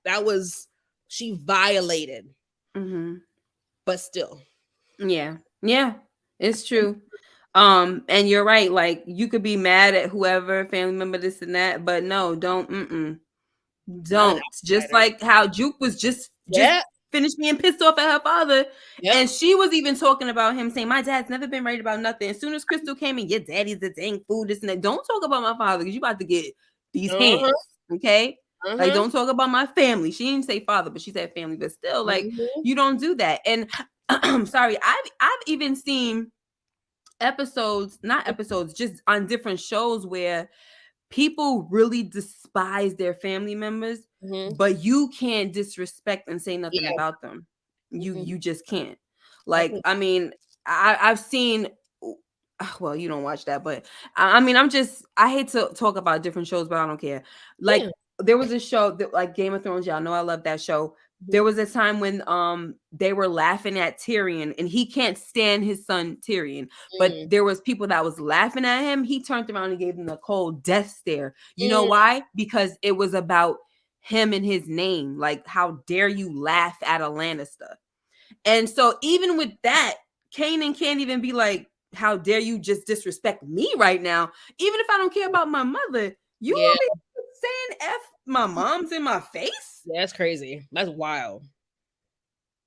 She violated. But still. Yeah, it's true. And you're right. Like you could be mad at whoever, family member, this and that, but no, don't. Just like how Juke was just finished being pissed off at her father. Yep. And she was even talking about him saying, my dad's never been right about nothing. As soon as Crystal came in, your daddy's the dang fool, this and that. Don't talk about my father because you about to get these hands. Okay? Like, don't talk about my family. She didn't say father, but she said family. But still, like, you don't do that. And I'm sorry, I've even seen not episodes, just on different shows where people really despise their family members, but you can't disrespect and say nothing about them. You just can't. Like, I mean, I've seen, well, you don't watch that, but I mean, I hate to talk about different shows, but I don't care. Like, there was a show that, like, Game of Thrones, y'all know I love that show. There was a time when they were laughing at Tyrion, and he can't stand his son Tyrion, but there was people that was laughing at him. He turned around and gave them the cold death stare. You know why? Because it was about him and his name. Like, how dare you laugh at a Lannister? And so even with that, Kanan can't even be like, how dare you just disrespect me right now? Even if I don't care about my mother, you want me saying F my mom's in my face? Yeah, that's crazy. That's wild.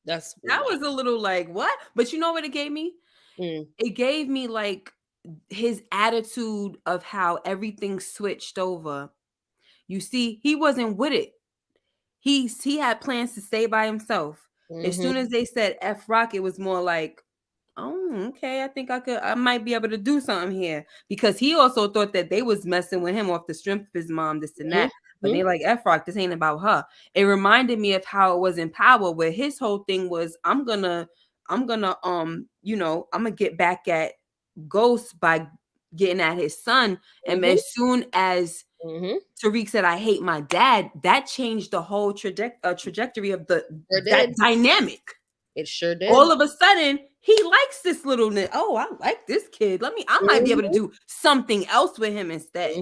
That was a little like, what? But you know what it gave me? It gave me like his attitude of how everything switched over. You see, he wasn't with it. He had plans to stay by himself. As soon as they said F Rock, it was more like, oh, okay, I think I might be able to do something here. Because he also thought that they was messing with him off the strength of his mom, this and that. But they like, F Rock, this ain't about her. It reminded me of how it was in Power, where his whole thing was, I'm gonna get back at Ghost by getting at his son. And as soon as Tariq said, I hate my dad, that changed the whole trajectory of that dynamic. It sure did. All of a sudden, he likes this little, oh, I like this kid. I might be able to do something else with him instead.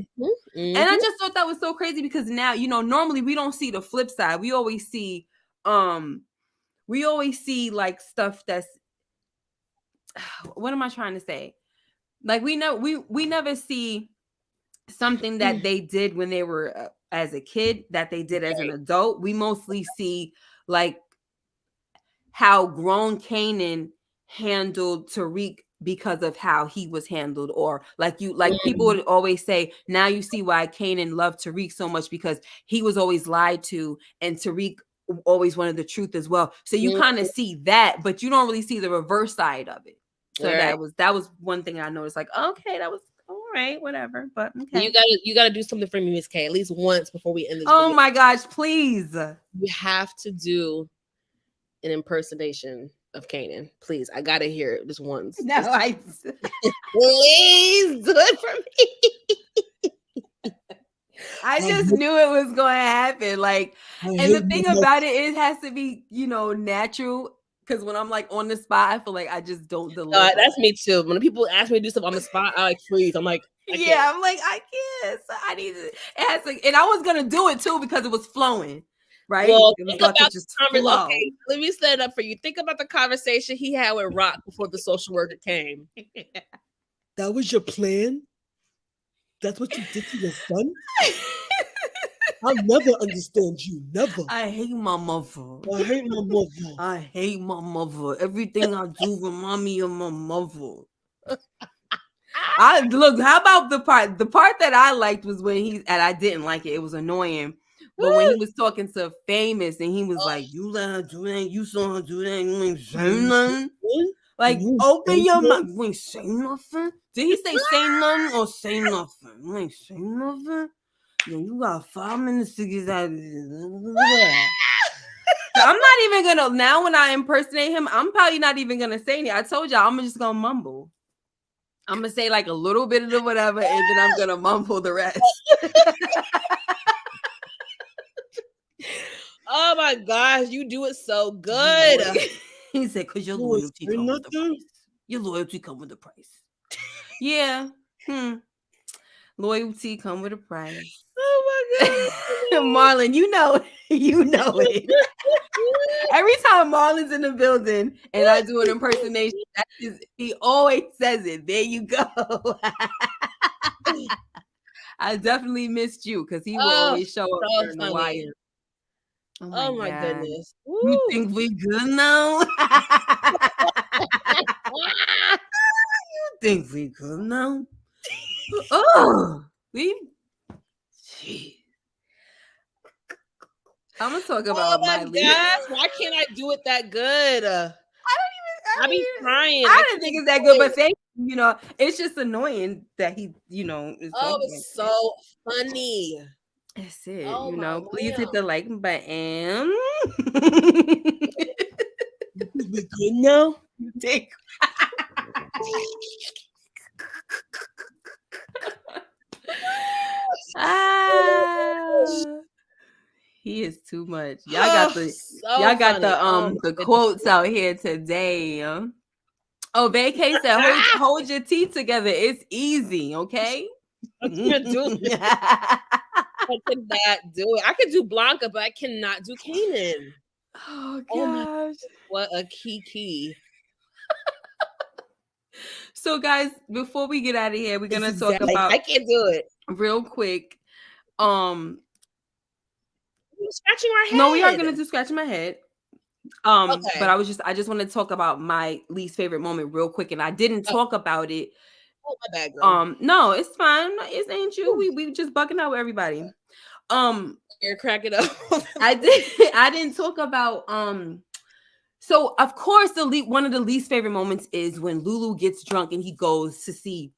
And I just thought that was so crazy because now, normally we don't see the flip side. We always see like stuff that's, what am I trying to say? Like, we never see something that they did when they were as a kid that they did as an adult. We mostly see like how grown Kanan handled Tariq because of how he was handled, or people would always say, now you see why Kanan loved Tariq so much, because he was always lied to and Tariq always wanted the truth as well. So you kind of see that, but you don't really see the reverse side of it. So that was one thing I noticed, like, okay, that was all right, whatever. But okay. You gotta do something for me, Miss K, at least once before we end this video. My gosh, please. You have to do an impersonation of Kanan. Please. I gotta hear it just once. No, please do it for me. I just knew it was going to happen. Like, and the thing about it has to be, natural. Because when I'm like on the spot, I feel like I just don't deliver. That's me too. When people ask me to do something on the spot, I like freeze. I'm like, I'm like, I can't. So I need it. And I was gonna do it too because it was flowing, right? Well, think about okay, let me set it up for you. Think about the conversation he had with Rock before the social worker came. That was your plan? That's what you did to your son? I'll never understand you. Never. I hate my mother. I hate my mother. I hate my mother. Everything I do remind me of my mother. Look, how about the part that I liked was when and I didn't like it. It was annoying. But when he was talking to Famous and he was like, you let her do that, you saw her do that, you ain't say nothing. Like, open your mouth. You ain't say nothing? Did he say nothing or say nothing? You ain't say nothing? You got 5 minutes to get out of this. I'm not even gonna, now when I impersonate him, I'm probably not even gonna say anything. I told y'all I'm just gonna mumble. I'm gonna say like a little bit of the whatever, and then I'm gonna mumble the rest. Oh my gosh, you do it so good. He said, because your loyalty comes with the price. Your loyalty comes with the price. Yeah. Loyalty come with a price. Oh my God. Marlon, you know it. Every time Marlon's in the building and I do an impersonation, he always says it. There you go. I definitely missed you because he will always show up during the wire. Oh my goodness. You Woo. think we good now? You think we good now? Oh, we. Jeez. I'm gonna talk about my least. gosh, why can't I do it that good? I be trying. I didn't think it's that good, but thank you. You know, it's just annoying that he, you know, is talking. It's so funny. That's it. Oh you my know, please hit lamb. the like button. We good now? Dick. He is too much. Y'all got the the quotes out here today. Oh, Vacay said, hold your teeth together. It's easy, okay? I can't do it. I cannot do it. I can do Blanca, but I cannot do Kanan. Oh gosh. What a key. So guys, before we get out of here, we're gonna talk about I can't do it. Real quick. Scratching our head. No, we are gonna do scratching my head. But I just want to talk about my least favorite moment real quick, and I didn't talk about it. Oh, my bad, girl. No, it's fine. It ain't you. We just bucking out with everybody. You're cracking up. I didn't talk about so of course one of the least favorite moments is when Lulu gets drunk and he goes to see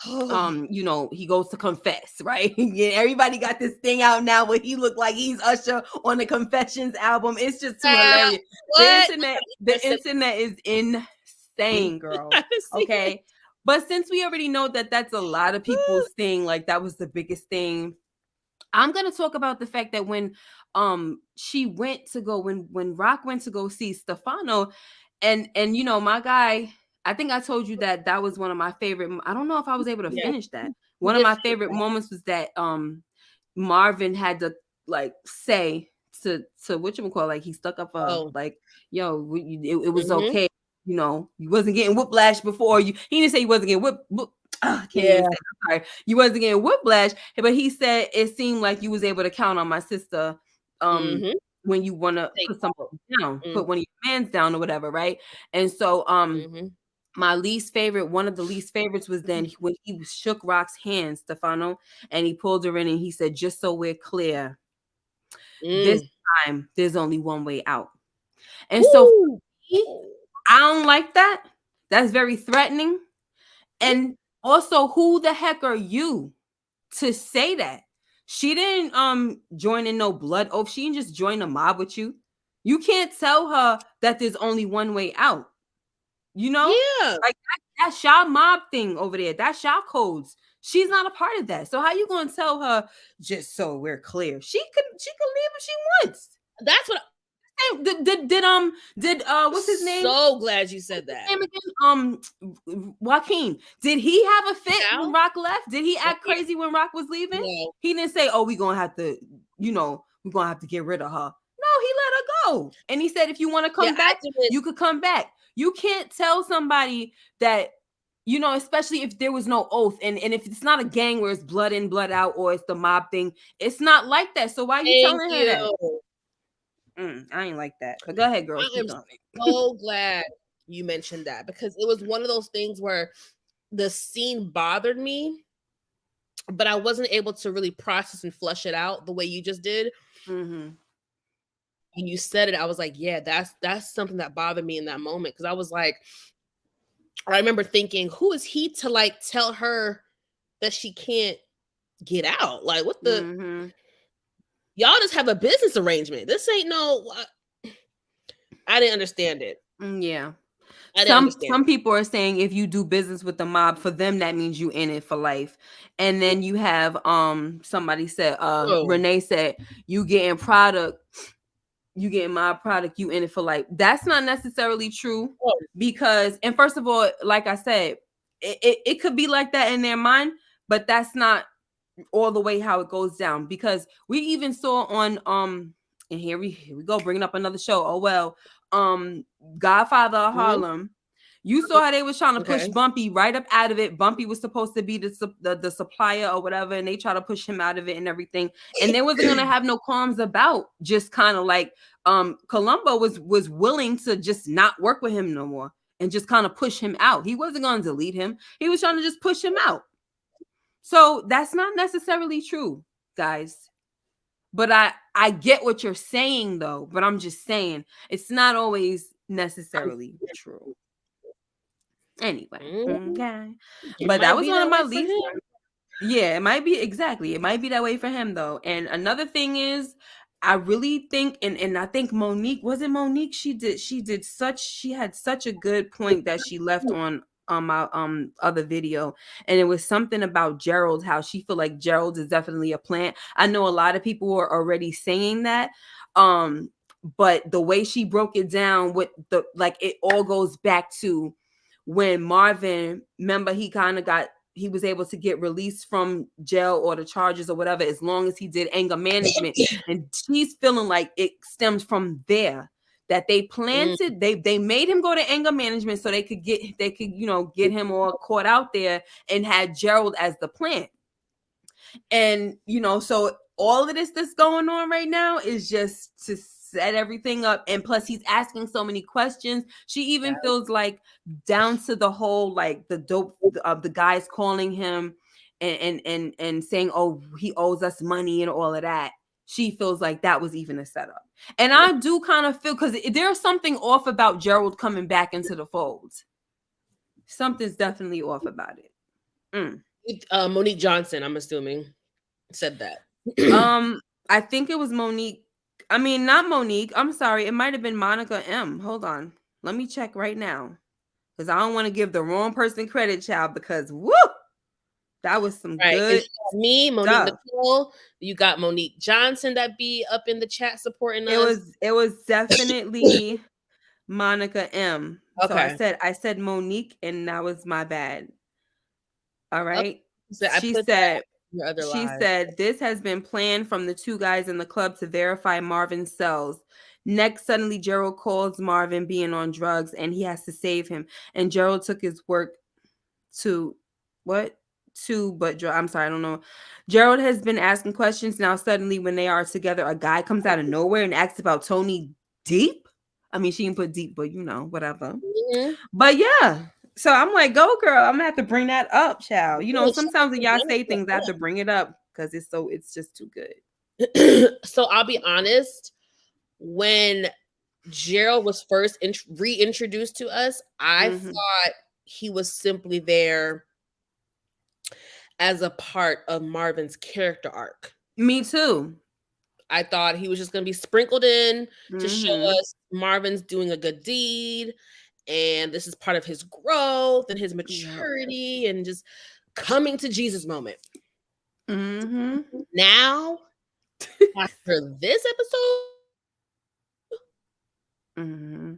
you know, he goes to confess, right? Yeah, everybody got this thing out now where he looked like he's Usher on the Confessions album. It's just too hilarious. The internet is insane, girl. Okay. But since we already know that that's a lot of people's thing, like that was the biggest thing, I'm gonna talk about the fact that when she went to go when Rock went to go see Stefano, and you know, my guy, I think I told you that was one of my favorite. I don't know if I was able to finish that. One of my favorite moments was that Marvin had to like say to whatchamacallit, like he stuck up like, yo, it was okay. You know, you wasn't getting whiplash before you. He didn't say he wasn't getting I can't even say it. I'm sorry. You wasn't getting whiplash, but he said it seemed like you was able to count on my sister when you want to put something down, put one of your mans down or whatever, right? And so my least favorite, one of the least favorites was then when he shook Rock's hand, Stefano, and he pulled her in and he said, just so we're clear, this time there's only one way out. And so for me, I don't like that. That's very threatening. And also, who the heck are you to say that? She didn't join in no blood oath. She didn't just join the mob with you. You can't tell her that there's only one way out. You know? Yeah. Like that's y'all mob thing over there. That's y'all codes. She's not a part of that. So how you gonna tell her just so we're clear? She could leave if she wants. That's what did what's his name? So glad you said that. Name again? Joaquin. Did he have a fit when Rock left? Did he act crazy when Rock was leaving? No. He didn't say, "Oh, we're gonna have to, you know, we're gonna have to get rid of her." No, he let her go, and he said, "If you want to come back, you could come back." You can't tell somebody that, you know, especially if there was no oath, and if it's not a gang where it's blood in, blood out, or it's the mob thing. It's not like that. So why are you telling her that? I ain't like that. But go ahead, girl. I am so glad you mentioned that because it was one of those things where the scene bothered me, but I wasn't able to really process and flush it out the way you just did. When you said it, I was like, yeah, that's something that bothered me in that moment. Because I was like, I remember thinking, who is he to like tell her that she can't get out? Like, what the... Y'all just have a business arrangement. This ain't no... I didn't understand it. Yeah. Some people are saying if you do business with the mob, for them, that means you in it for life. And then you have somebody said, Renee said, you getting product, you getting my product, you in it for life. That's not necessarily true because, and first of all, like I said, it could be like that in their mind, but that's not all the way how it goes down, because we even saw on and here we go bringing up another show. Oh well, Godfather of Harlem, You saw how they was trying to push Okay. Bumpy right up out of it. Bumpy was supposed to be the supplier or whatever, and they try to push him out of it and everything. And they wasn't gonna have no qualms about just kind of like Columbo was willing to just not work with him no more and just kind of push him out. He wasn't gonna delete him. He was trying to just push him out. So that's not necessarily true, guys. But I get what you're saying though, but I'm just saying it's not always necessarily true. Anyway, okay. But that was one of my least. Yeah, it might be exactly. It might be that way for him though. And another thing is, I really think, and I think Monique, was it Monique? She had such a good point that she left on my other video, and it was something about Gerald, how she feel like Gerald is definitely a plant. I know a lot of people were already saying that. But the way she broke it down with the like, it all goes back to when Marvin, remember, he was able to get released from jail or the charges or whatever, as long as he did anger management. And she's feeling like it stems from there, that they planted, they made him go to anger management so they could get him all caught out there, and had Gerald as the plant. And so all of this that's going on right now is just to set everything up. And plus he's asking so many questions. She even feels like, down to the whole, like, the dope of the guys calling him and saying, oh, he owes us money and all of that. She feels like that was even a setup. And I do kind of feel, because there's something off about Gerald coming back into the fold. Something's definitely off about it. Monique Johnson, I'm assuming, said that. I think it was Monique. I mean, not Monique. I'm sorry. It might have been Monica M. Hold on. Let me check right now, because I don't want to give the wrong person credit, child, because woo, that was some good me, Monique Nicole. You got Monique Johnson that be up in the chat supporting us. It was definitely Monica M. Okay. So I said Monique, and that was my bad. All right. She said this has been planned from the two guys in the club to verify Marvin's cells. Next, suddenly Gerald calls Marvin being on drugs, and he has to save him. And Gerald took his work to I'm sorry, I don't know. Gerald has been asking questions. Now suddenly, when they are together, a guy comes out of nowhere and asks about Tony Deep. I mean, she can put deep, but whatever. But yeah. So I'm like, go girl. I'm gonna have to bring that up, child. Sometimes when y'all say things, I have to bring it up because it's just too good. So I'll be honest, when Gerald was first reintroduced to us, I thought he was simply there as a part of Marvin's character arc. Me too. I thought he was just going to be sprinkled in to show us Marvin's doing a good deed, and this is part of his growth and his maturity and just coming to Jesus moment. Now, after this episode,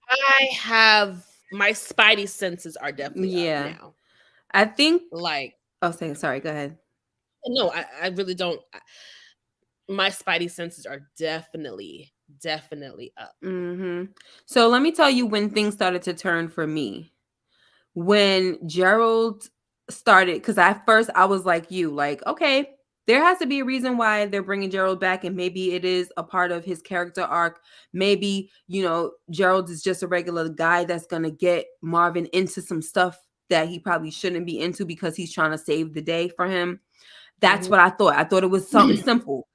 I have my spidey senses are definitely up now. I think like. Oh, sorry. Go ahead. No, I really don't. My spidey senses are definitely up. So let me tell you when things started to turn for me. When Gerald started, because at first I was like you, like, okay, there has to be a reason why they're bringing Gerald back, and maybe it is a part of his character arc. Maybe, Gerald is just a regular guy that's going to get Marvin into some stuff that he probably shouldn't be into because he's trying to save the day for him. That's what I thought. I thought it was something simple.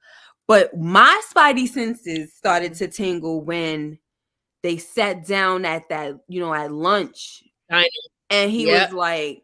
But my spidey senses started to tingle when they sat down at that, at lunch. And he was like,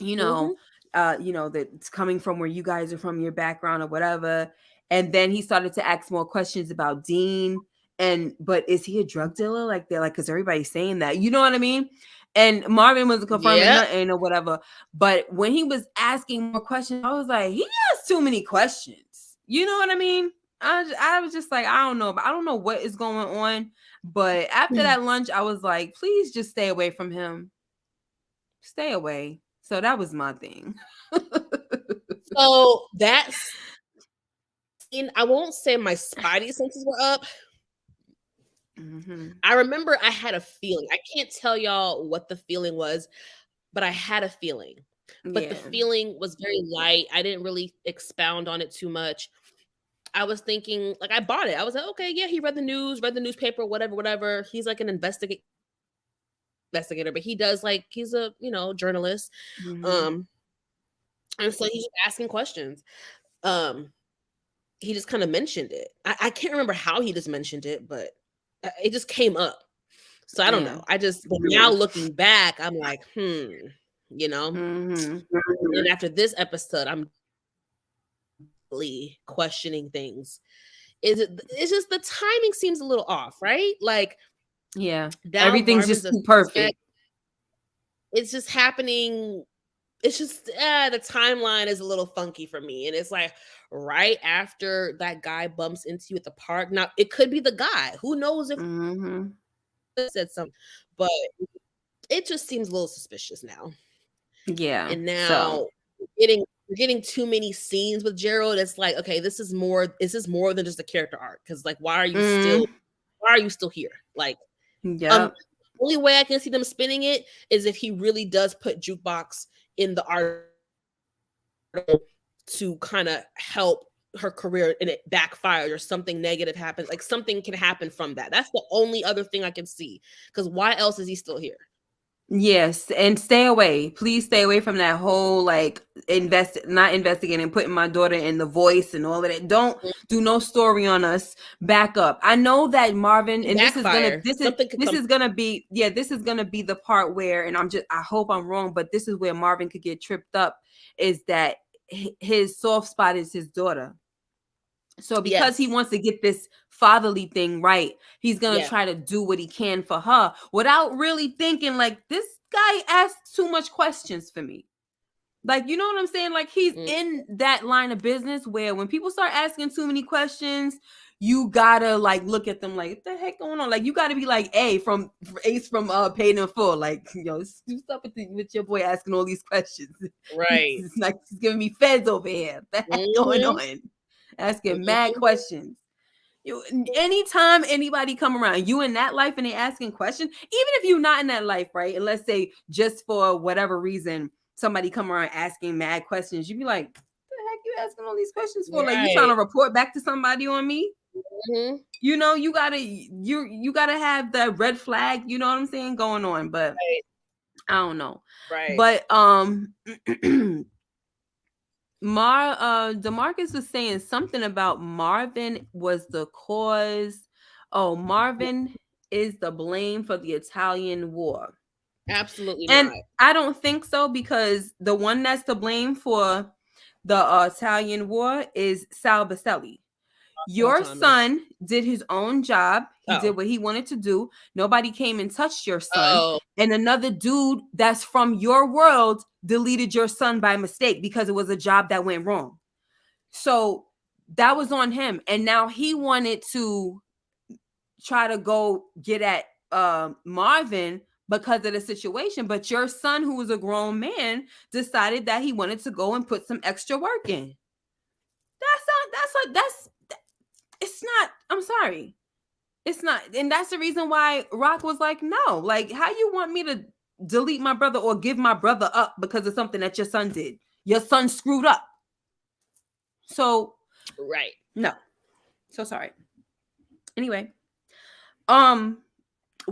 that it's coming from where you guys are from, your background or whatever. And then he started to ask more questions about Dean. But is he a drug dealer? Like, they're like, because everybody's saying that, you know what I mean? And Marvin wasn't confirming nothing or whatever. But when he was asking more questions, I was like, he has too many questions. You know what I mean? I was just like, I don't know what is going on. But after that lunch, I was like, please just stay away from him. Stay away. So that was my thing. So I won't say my spidey senses were up, I remember I had a feeling. I can't tell y'all what the feeling was, but I had a feeling. But the feeling was very light. I didn't really expound on it too much. I was thinking, like, I bought it. I was like, okay, yeah, he read the news, read the newspaper, whatever. He's like an investigator, but he does, like, he's a, journalist. And so he's asking questions. He just kind of mentioned it. I can't remember how he just mentioned it, but it just came up. So I don't know. But now looking back, I'm like, And after this episode, I'm really questioning things. It's just the timing seems a little off, right? Like, everything's just too perfect. It's just happening. It's just the timeline is a little funky for me. And it's like right after that guy bumps into you at the park. Now, it could be the guy. Who knows if said something, but it just seems a little suspicious now. Yeah. And now we're getting too many scenes with Gerald. It's like, okay, this is more than just a character arc. Because, like, why are you still here? Like, the only way I can see them spinning it is if he really does put Jukebox in the art to kind of help her career and it backfired or something negative happens. Like, something can happen from that. That's the only other thing I can see. Because why else is he still here? Yes, and stay away. Please stay away from that whole, like, not investigating, putting my daughter in The Voice and all of that. Don't do no story on us. Back up. I know that Marvin, and this is gonna be the part where, and I hope I'm wrong, but this is where Marvin could get tripped up, is that his soft spot is his daughter. So because he wants to get this fatherly thing right, he's going to try to do what he can for her without really thinking, like, this guy asks too much questions for me. Like, you know what I'm saying? Like, he's in that line of business where when people start asking too many questions, you gotta, like, look at them like, what the heck going on? Like, you gotta be like Ace from Paid in Full. Like, do stuff with your boy asking all these questions. Right. It's like he's giving me feds over here. What the heck going on? Asking mad questions. Anytime anybody come around, you in that life and they asking questions, even if you're not in that life, right? And let's say just for whatever reason, somebody come around asking mad questions, you'd be like, what the heck you asking all these questions for? Right. Like, you trying to report back to somebody on me? You gotta have the red flag, you know what I'm saying, going on. But I don't know. Right. But DeMarcus was saying something about Marvin was the cause. Oh, Marvin is the blame for the Italian War. Absolutely and not. I don't think so, because the one that's to blame for the Italian War is Sal Baselli. Your son did his own job. He did what he wanted to do. Nobody came and touched your son. And another dude that's from your world deleted your son by mistake because it was a job that went wrong. So that was on him. And now he wanted to try to go get at Marvin because of the situation. But your son, who was a grown man, decided that he wanted to go and put some extra work in. It's not, I'm sorry. It's not. And that's the reason why Rock was like, no, like, how you want me to delete my brother or give my brother up because of something that your son did? Your son screwed up. So, right. No. So sorry. Anyway, where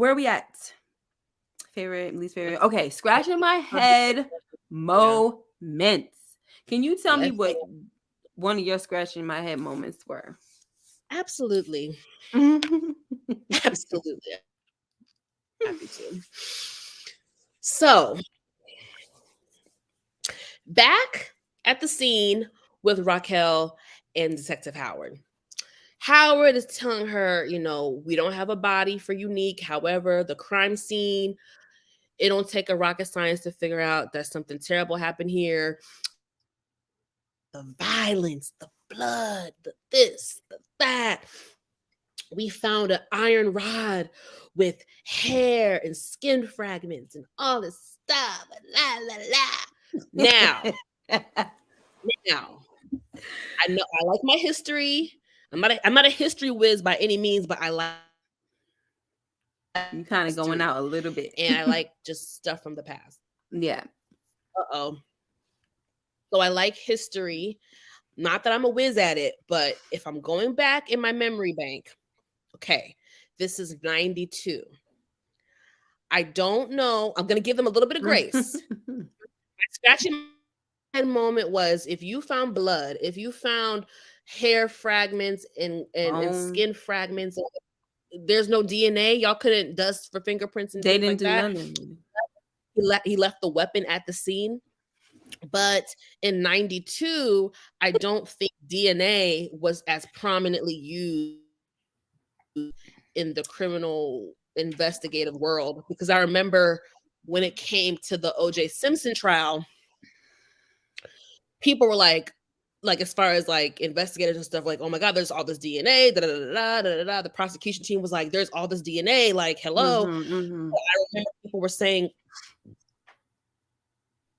are we at? Favorite, least favorite. Okay, scratching my head moments. Can you tell me what one of your scratching my head moments were? Absolutely. Absolutely. Happy to. So, back at the scene with Raquel and Detective Howard. Howard is telling her, we don't have a body for Unique. However, the crime scene, it don't take a rocket science to figure out that something terrible happened here. The violence, the blood, the this, the that. We found an iron rod with hair and skin fragments and all this stuff. La, la, la. Now, I know I like my history. I'm not a history whiz by any means, but I like You kind of going out a little bit. And I like just stuff from the past. Yeah. So I like history. Not that I'm a whiz at it, but if I'm going back in my memory bank, okay, this is 92. I don't know. I'm going to give them a little bit of grace. My scratching my head moment was if you found blood, if you found hair fragments and skin fragments, there's no DNA. Y'all couldn't dust for fingerprints and things like that. He left the weapon at the scene. But in 92, I don't think DNA was as prominently used in the criminal investigative world, because I remember when it came to the O.J. Simpson trial, people were like as far as like investigators and stuff, like, oh my God, there's all this DNA, da da da da da da. The prosecution team was like, there's all this DNA, like, hello. I remember people were saying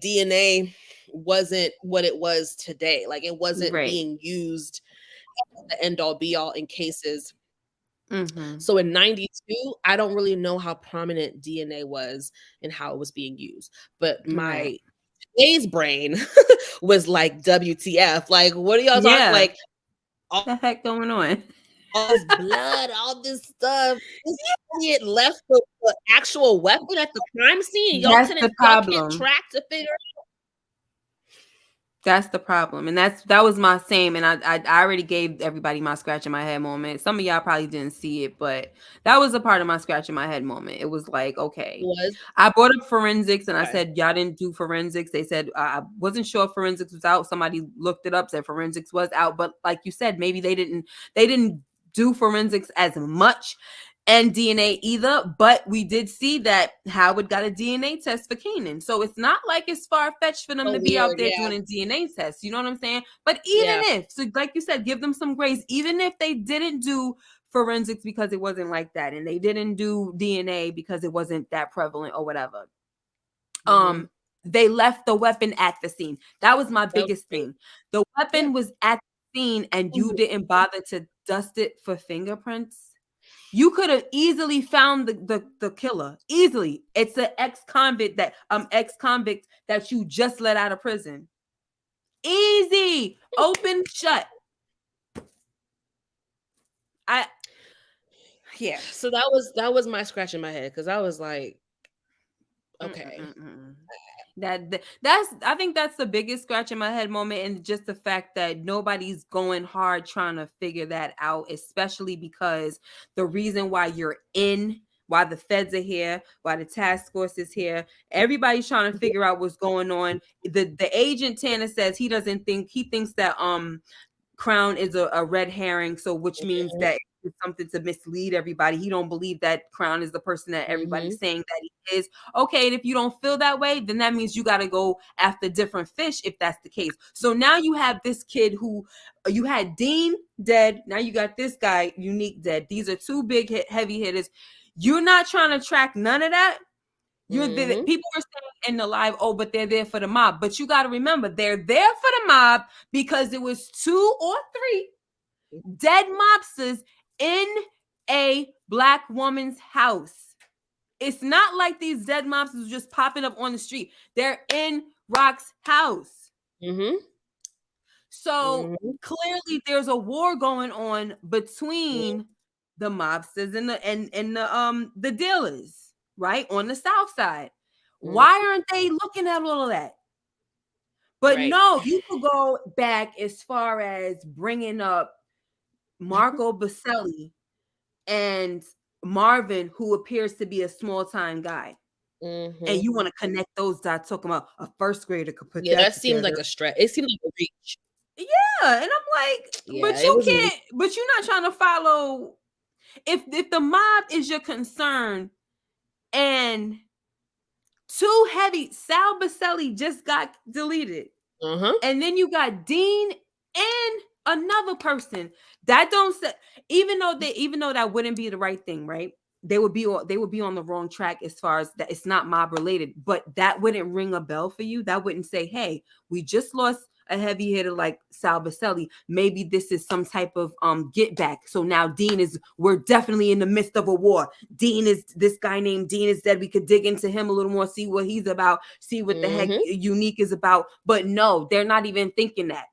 DNA wasn't what it was today. Like, it wasn't being used as the end all be all in cases. So in 92, I don't really know how prominent DNA was and how it was being used. But my today's brain was like, WTF? Like, what are y'all talking? Like, all the heck going on? All this blood, all this stuff. This idiot left the actual weapon at the crime scene. Y'all can't track to figure out. That's the problem. And that was my same. And I already gave everybody my scratch in my head moment. Some of y'all probably didn't see it, but that was a part of my scratch in my head moment. It was like, okay, I brought up forensics and I said, y'all didn't do forensics. They said, I wasn't sure if forensics was out. Somebody looked it up, said forensics was out. But like you said, maybe they didn't do forensics as much and DNA either, but we did see that Howard got a DNA test for Kanan. So it's not like it's far-fetched for them to be out there doing a DNA test. You know what I'm saying? But even if, so like you said, give them some grace. Even if they didn't do forensics because it wasn't like that, and they didn't do DNA because it wasn't that prevalent or whatever. They left the weapon at the scene. That was my biggest thing. The weapon was at the scene and you didn't bother to dust it for fingerprints. You could have easily found the killer. Easily. It's an ex-convict that you just let out of prison. Easy. Open, shut. So that was my scratch in my head, because I was like, okay. I think that's the biggest scratch in my head moment, and just the fact that nobody's going hard trying to figure that out, especially because the reason why why the feds are here, why the task force is here, everybody's trying to figure out what's going on. The agent Tanner says he thinks that Crown is a red herring, so which means that it's something to mislead everybody. He don't believe that Crown is the person that everybody's saying that he is. Okay, and if you don't feel that way, then that means you got to go after different fish if that's the case. So now you have this kid who you had Dean dead. Now you got this guy, Unique, dead. These are two big heavy hitters. You're not trying to track none of that. People are saying in the live, oh, but they're there for the mob. But you got to remember, they're there for the mob because it was 2 or 3 dead mobsters in a Black woman's house. It's not like these dead mobsters just popping up on the street. They're in Rock's house. So clearly there's a war going on between the mobsters and the dealers, right, on the South Side. Why aren't they looking at all of that? But no, you could go back as far as bringing up Marco Baselli and Marvin, who appears to be a small-time guy. And you want to connect those dots, talking about a first grader could put that seemed like a stretch. It seemed like a reach. Yeah, and I'm like, but you can't, but you're not trying to follow. If the mob is your concern, and too heavy, Sal Baselli just got deleted, and then you got Dean and another person that don't say, even though that wouldn't be the right thing, right? They would be on the wrong track as far as that. It's not mob related, but that wouldn't ring a bell for you. That wouldn't say, hey, we just lost a heavy hitter like Sal Baselli. Maybe this is some type of get back. So now we're definitely in the midst of a war. This guy named Dean is dead. We could dig into him a little more, see what he's about, see what the heck Unique is about. But no, they're not even thinking that.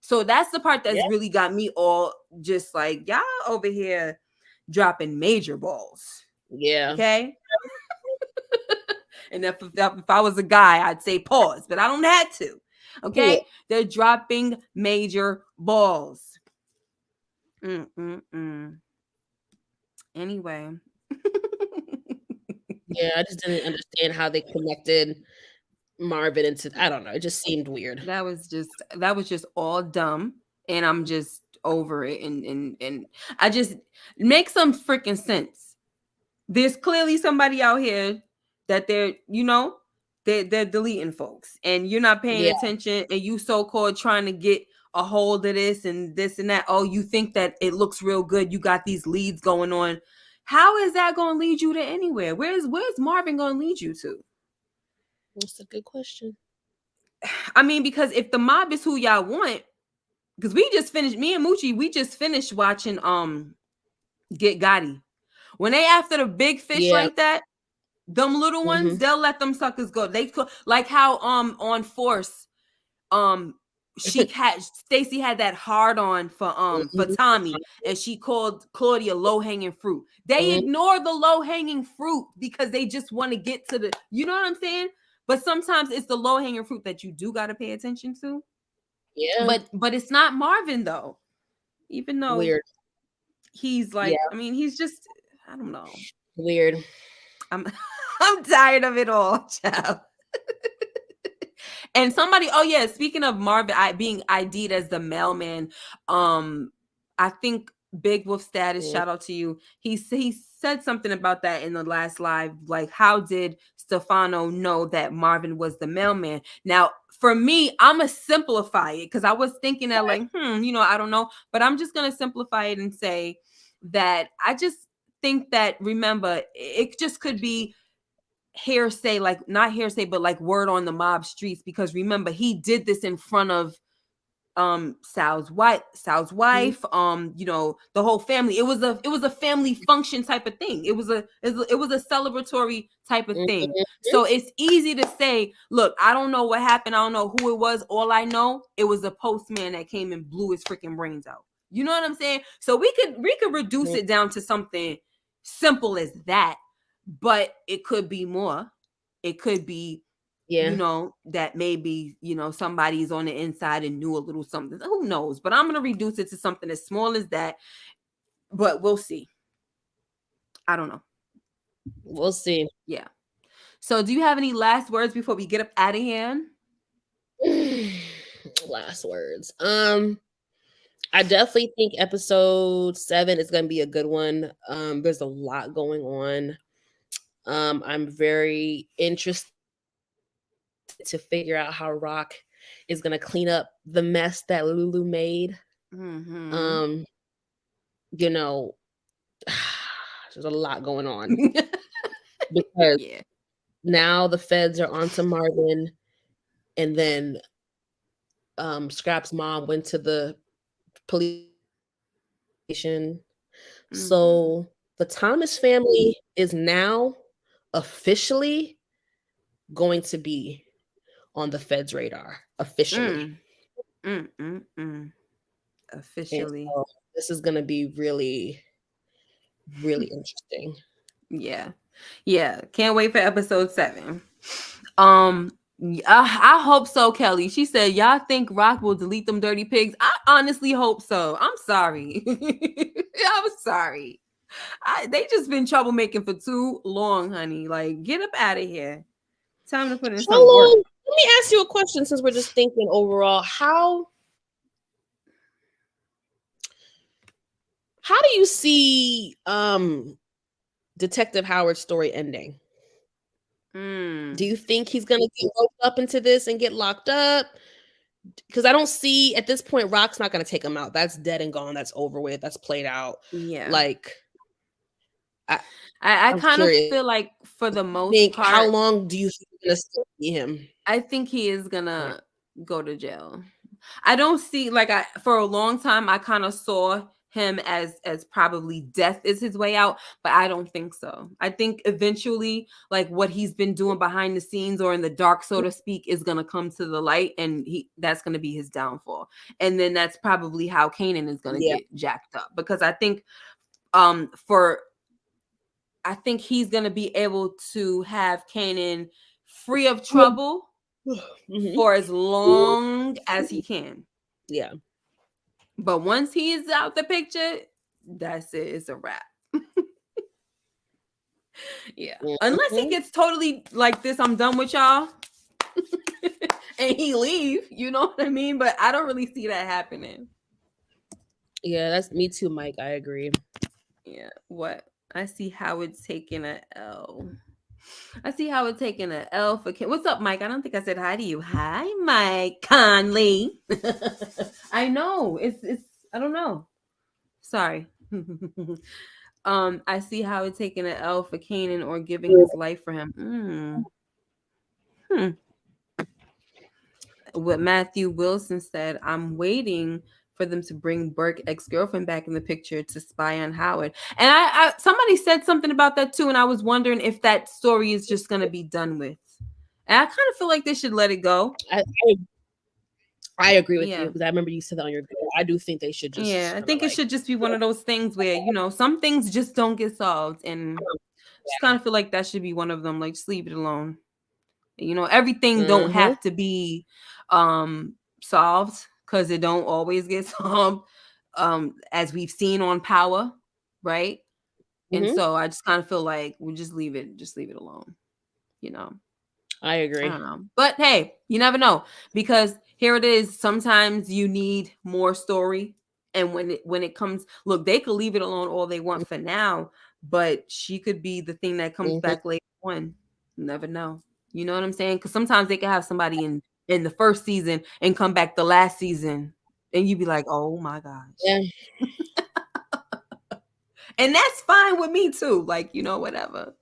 So that's the part that's really got me all just like, y'all over here dropping major balls. Yeah. Okay. And if I was a guy, I'd say pause, but I don't have to. Okay. Yeah. They're dropping major balls. Anyway. Yeah, I just didn't understand how they connected Marvin into, I don't know, it just seemed weird. That was just all dumb, and I'm just over it, and I just make some freaking sense. There's clearly somebody out here that they're deleting folks, and you're not paying attention, and you so-called trying to get a hold of this and that. Oh, you think that it looks real good, you got these leads going on. How is that going to lead you to anywhere? Where's Marvin going to lead you to? That's a good question. I mean, because if the mob is who y'all want, because me and Moochie, we just finished watching Get Gotti. When they after the big fish like that, them little ones, they'll let them suckers go. They like how on Force, Stacey had that hard on for Tommy, and she called Claudia low hanging fruit. They ignore the low hanging fruit because they just want to get to the, you know what I'm saying? But sometimes it's the low hanging fruit that you do got to pay attention to. Yeah. But it's not Marvin though. Even though weird. He's like, I mean, he's just, I don't know. Weird. I'm tired of it all, child. And somebody, speaking of Marvin being ID'd as the mailman, I think Big Wolf Status, shout out to you. He said something about that in the last live. Like, how did Stefano know that Marvin was the mailman? Now, for me, I'm going to simplify it because I was thinking that like, I don't know. But I'm just going to simplify it and say that I just think that, remember, it just could be hearsay, like not hearsay, but like word on the mob streets. Because remember, he did this in front of Sal's wife, the whole family. It was a family function type of thing. It was a celebratory type of thing. So it's easy to say, look, I don't know what happened, I don't know who it was. All I know, it was a postman that came and blew his freaking brains out. You know what I'm saying? So we could reduce it down to something simple as that, but it could be more. It could be that maybe, somebody's on the inside and knew a little something. Who knows? But I'm going to reduce it to something as small as that. But we'll see. I don't know. We'll see. Yeah. So do you have any last words before we get up out of here? Last words. I definitely think episode 7 is going to be a good one. There's a lot going on. I'm very interested to figure out how Rock is going to clean up the mess that Lulu made. There's a lot going on because now the feds are onto Marvin, and then Scrap's mom went to the police station. So the Thomas family is now officially going to be on the feds' radar. Officially. Officially. So this is going to be really, really interesting. Yeah. Can't wait for episode 7. I hope so, Kelly. She said, y'all think Rock will delete them dirty pigs? I honestly hope so. I'm sorry. I'm sorry. They just been troublemaking for too long, honey. Like, get up out of here. Time to put in some work. Let me ask you a question since we're just thinking overall. How do you see Detective Howard's story ending? Do you think he's going to get roped up into this and get locked up? Because I don't see, at this point, Rock's not going to take him out. That's dead and gone. That's over with. That's played out. Yeah. Like, I kind of feel like for the most part. How long do you think you're going to see him? I think he is going to go to jail. I don't see, like, for a long time I kind of saw him as probably death is his way out, but I don't think so. I think eventually, like, what he's been doing behind the scenes or in the dark, so to speak, is going to come to the light, and that's going to be his downfall. And then that's probably how Kanan is going to get jacked up, because I think he's going to be able to have Kanan free of trouble for as long as he can. Yeah. But once he's out the picture, that's it. It's a wrap. Yeah. Unless he gets totally like this, I'm done with y'all. And he leave, you know what I mean? But I don't really see that happening. Yeah, that's me too, Mike. I agree. Yeah. What? I see Howard taking an L. I see Howard taking an L for Kim. What's up, Mike? I don't think I said hi to you. Hi, Mike Conley. I know. It's I don't know. Sorry. I see Howard taking an L for Kanan or giving his life for him. What Matthew Wilson said, I'm waiting for them to bring Burke ex-girlfriend back in the picture to spy on Howard. And I somebody said something about that too, and I was wondering if that story is just going to be done with. And I kind of feel like they should let it go. I agree with you, because I remember you said that on your video. I do think they should just. Yeah, I think it should just be one of those things where, you know, some things just don't get solved, and just kind of feel like that should be one of them. Like, just leave it alone. You know, everything don't have to be solved, because it don't always get solved, as we've seen on Power, right? And so I just kind of feel like we just leave it alone, you know. I agree. I don't know. But hey, you never know, because here it is. Sometimes you need more story. And when it comes, look, they could leave it alone all they want for now, but she could be the thing that comes back later on. You never know. You know what I'm saying? Because sometimes they can have somebody in the first season and come back the last season, and you be like, oh my gosh. Yeah. And that's fine with me too. Like, you know, whatever.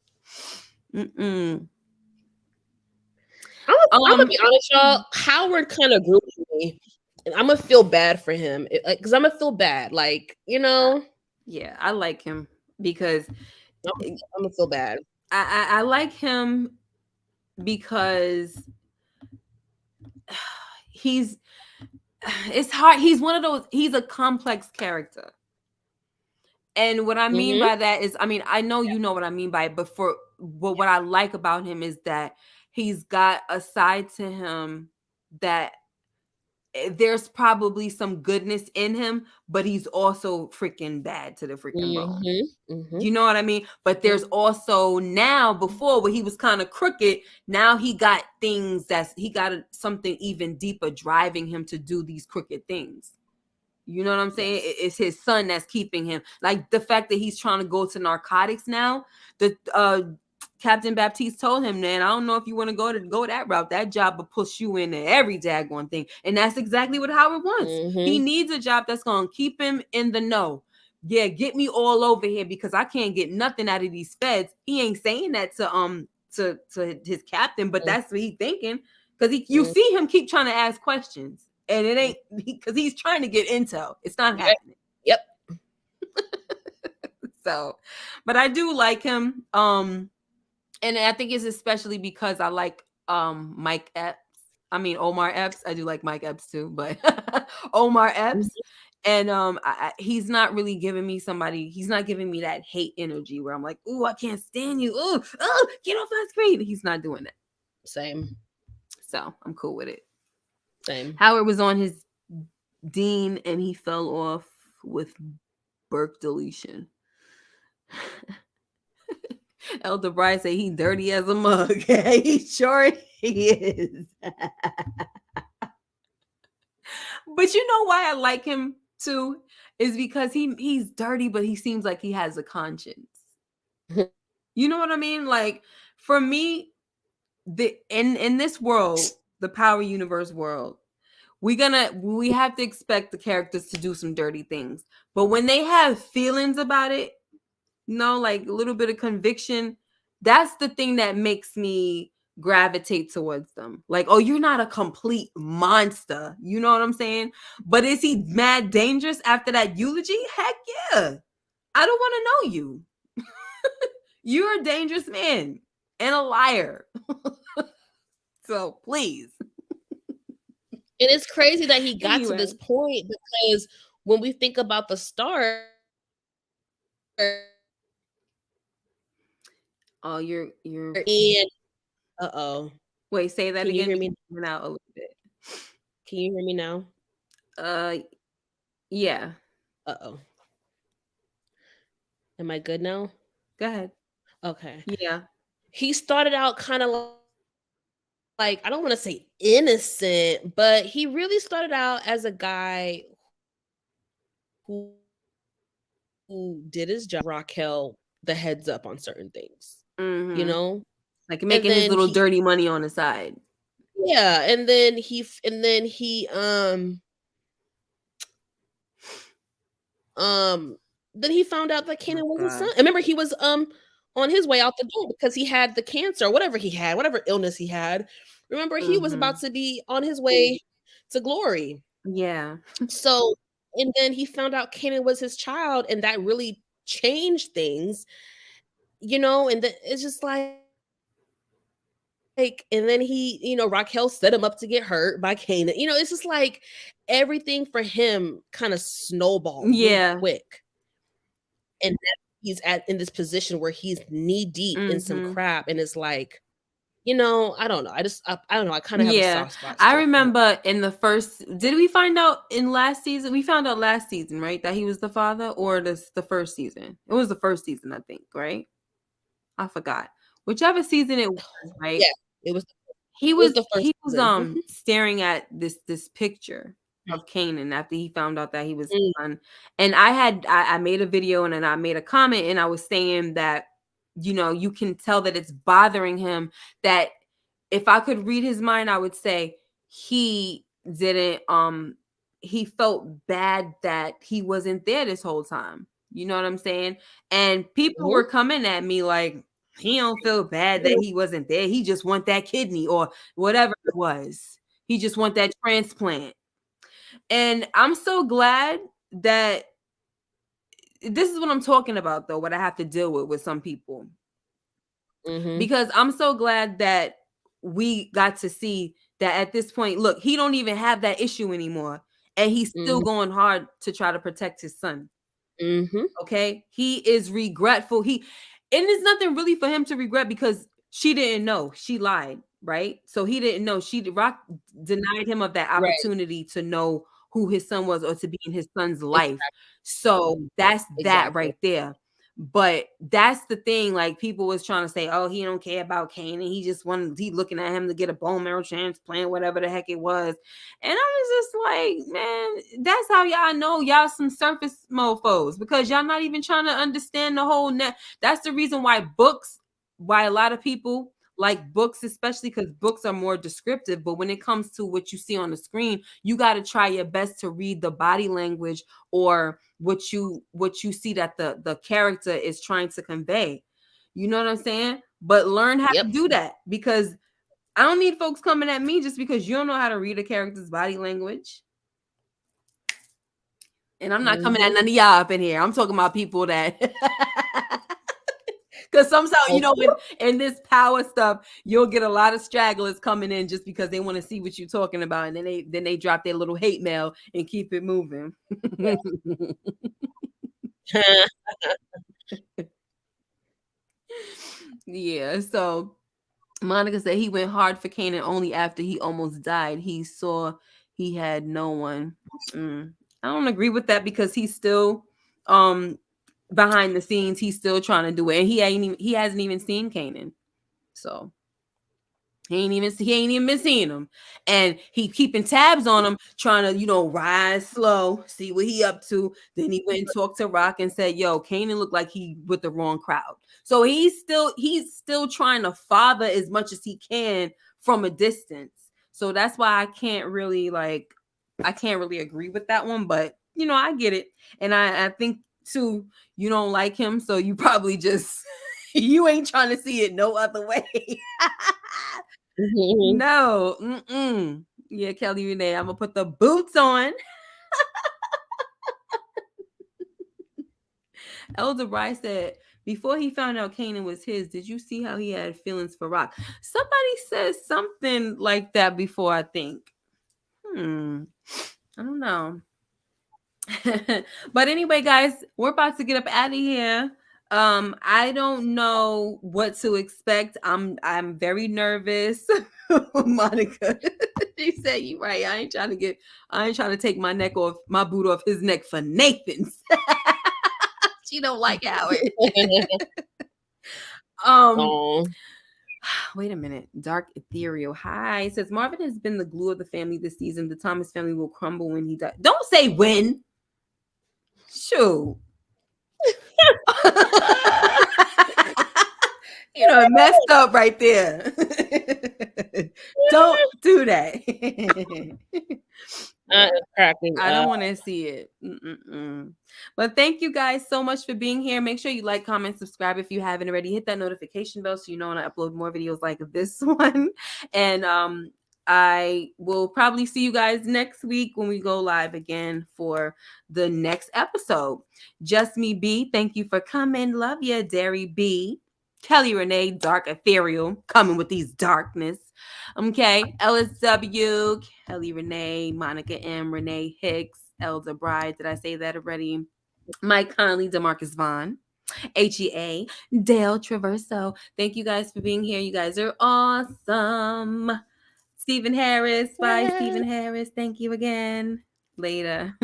I'm gonna be honest, y'all. Howard kind of grew with me, and I'm gonna feel bad for him, because I'm gonna feel bad, like, you know. Yeah, I like him because I'm gonna feel bad. I like him because it's hard. He's one of those. He's a complex character. And what I mean by that is, I mean, I know you know what I mean by it, but what I like about him is that he's got a side to him that there's probably some goodness in him, but he's also freaking bad to the freaking bone. You know what I mean? But there's also now, before where he was kind of crooked, now he got things he got something even deeper driving him to do these crooked things. You know what I'm saying? Yes. It's his son that's keeping him. Like the fact that he's trying to go to narcotics now. The Captain Baptiste told him, man, I don't know if you want to go that route. That job will push you into every daggone thing. And that's exactly what Howard wants. He needs a job that's going to keep him in the know. Yeah, get me all over here, because I can't get nothing out of these feds. He ain't saying that to his captain, but that's what he's thinking. Because you see him keep trying to ask questions. And it ain't because he's trying to get intel. It's not happening. Yep. So, but I do like him. And I think it's especially because I like Mike Epps. I mean Omar Epps. I do like Mike Epps too, but Omar Epps. And he's not really giving me he's not giving me that hate energy where I'm like, ooh, I can't stand you. Ooh, get off my screen. He's not doing that. Same. So I'm cool with it. Same. Howard was on his Dean and he fell off with Burke deletion. Elder Bryce say he dirty as a mug. He sure he is. But you know why I like him too? Is because he's dirty, but he seems like he has a conscience. You know what I mean? Like, for me, in this world, the Power Universe world, we have to expect the characters to do some dirty things. But when they have feelings about it, like a little bit of conviction, that's the thing that makes me gravitate towards them. Like, oh, you're not a complete monster. You know what I'm saying? But is he mad dangerous after that eulogy? Heck yeah. I don't want to know you. You're a dangerous man and a liar. So please. And it's crazy that he got to this point, because when we think about the start, oh, you're and wait, say that Can again. You hear me? Out a little bit. Can you hear me now? Yeah. Am I good now? Go ahead. Okay. Yeah. He started out kind of like, I don't want to say innocent, but he really started out as a guy who did his job, Raquel the heads up on certain things, you know, like making his little dirty money on the side. Yeah, and then he then he found out that Kanan was his son. I remember he was on his way out the door because he had the cancer, or whatever he had, whatever illness he had. Remember, he was about to be on his way to glory. Yeah. So, and then he found out Kanan was his child, and that really changed things, you know, and it's just like, and then he, you know, Raquel set him up to get hurt by Kanan. You know, it's just like everything for him kind of snowballed really quick. And then he's in this position where he's knee deep in some crap, and it's like, you know, I don't know. I don't know. I kind of have a soft spot. I remember in the first, did we find out in last season? We found out last season, right? That he was the father, or the first season? It was the first season, I think, right? I forgot. Whichever season it was, right? Yeah, it was. He was staring at this picture of Kanan after he found out that he was his son. And I made a video, and then I made a comment, and I was saying that, you know, you can tell that it's bothering him, that if I could read his mind, I would say he didn't he felt bad that he wasn't there this whole time. You know what I'm saying? And people were coming at me like, he don't feel bad that he wasn't there. He just want that kidney or whatever it was. He just want that transplant. And I'm so glad that this is what I'm talking about, though, what I have to deal with some people. Because I'm so glad that we got to see that at this point, look, he don't even have that issue anymore. And he's still going hard to try to protect his son. Okay? He is regretful. And there's nothing really for him to regret, because she didn't know. She lied, right? So he didn't know. Rock denied him of that opportunity to know who his son was, or to be in his son's life. So that's that right there. But that's the thing. Like, people was trying to say, oh, he don't care about Kanan. He looking at him to get a bone marrow transplant, whatever the heck it was. And I was just like, man, that's how y'all know y'all some surface mofos, because y'all not even trying to understand the whole net. That's the reason why a lot of people like books, especially because books are more descriptive. But when it comes to what you see on the screen, you got to try your best to read the body language, or what you see that the character is trying to convey. You know what I'm saying? But learn how to do that, because I don't need folks coming at me just because you don't know how to read a character's body language. And I'm not coming at none of y'all up in here. I'm talking about people that because somehow, you know, in this power stuff, you'll get a lot of stragglers coming in just because they want to see what you're talking about, and then they drop their little hate mail and keep it moving. Yeah. So Monica said he went hard for Kanan only after he almost died. He saw he had no one. I don't agree with that, because he's still behind the scenes. He's still trying to do it, and he hasn't even seen Kanan. So he ain't even been seeing him, and he keeping tabs on him, trying to, you know, rise slow, see what he up to. Then he went and talked to Rock and said, yo, Kanan looked like he with the wrong crowd. So he's still trying to father as much as he can from a distance. So that's why I can't really agree with that one. But, you know, I get it. And I think too, you don't like him, so you probably just you ain't trying to see it no other way. No. Yeah, Kelly Renee, I'm gonna put the boots on. Elder Bryce said, before he found out Kanan was his, did you see how he had feelings for Rock? Somebody said something like that before, I think. I don't know. But anyway, guys, we're about to get up out of here. I don't know what to expect. I'm very nervous. Monica, she said you right. I ain't trying to take my boot off his neck for Nathan's. She don't like Howard. Wait a minute. Dark Ethereal. Hi. It says Marvin has been the glue of the family this season. The Thomas family will crumble when he dies. Don't say when. Shoot. You know, messed up right there. Don't do that. I don't want to see it. But thank you guys so much for being here. Make sure you like, comment, subscribe if you haven't already. Hit that notification bell so you know when I upload more videos like this one. And I will probably see you guys next week when we go live again for the next episode. Just Me B, thank you for coming. Love ya, Derry B. Kelly Renee, Dark Ethereal, coming with these darkness. Okay, LSW, Kelly Renee, Monica M, Renee Hicks, Elder Bride. Did I say that already? Mike Conley, DeMarcus Vaughn, HEA, Dale Traverso. Thank you guys for being here. You guys are awesome. Stephen Harris. Bye, Stephen Harris. Thank you again. Later.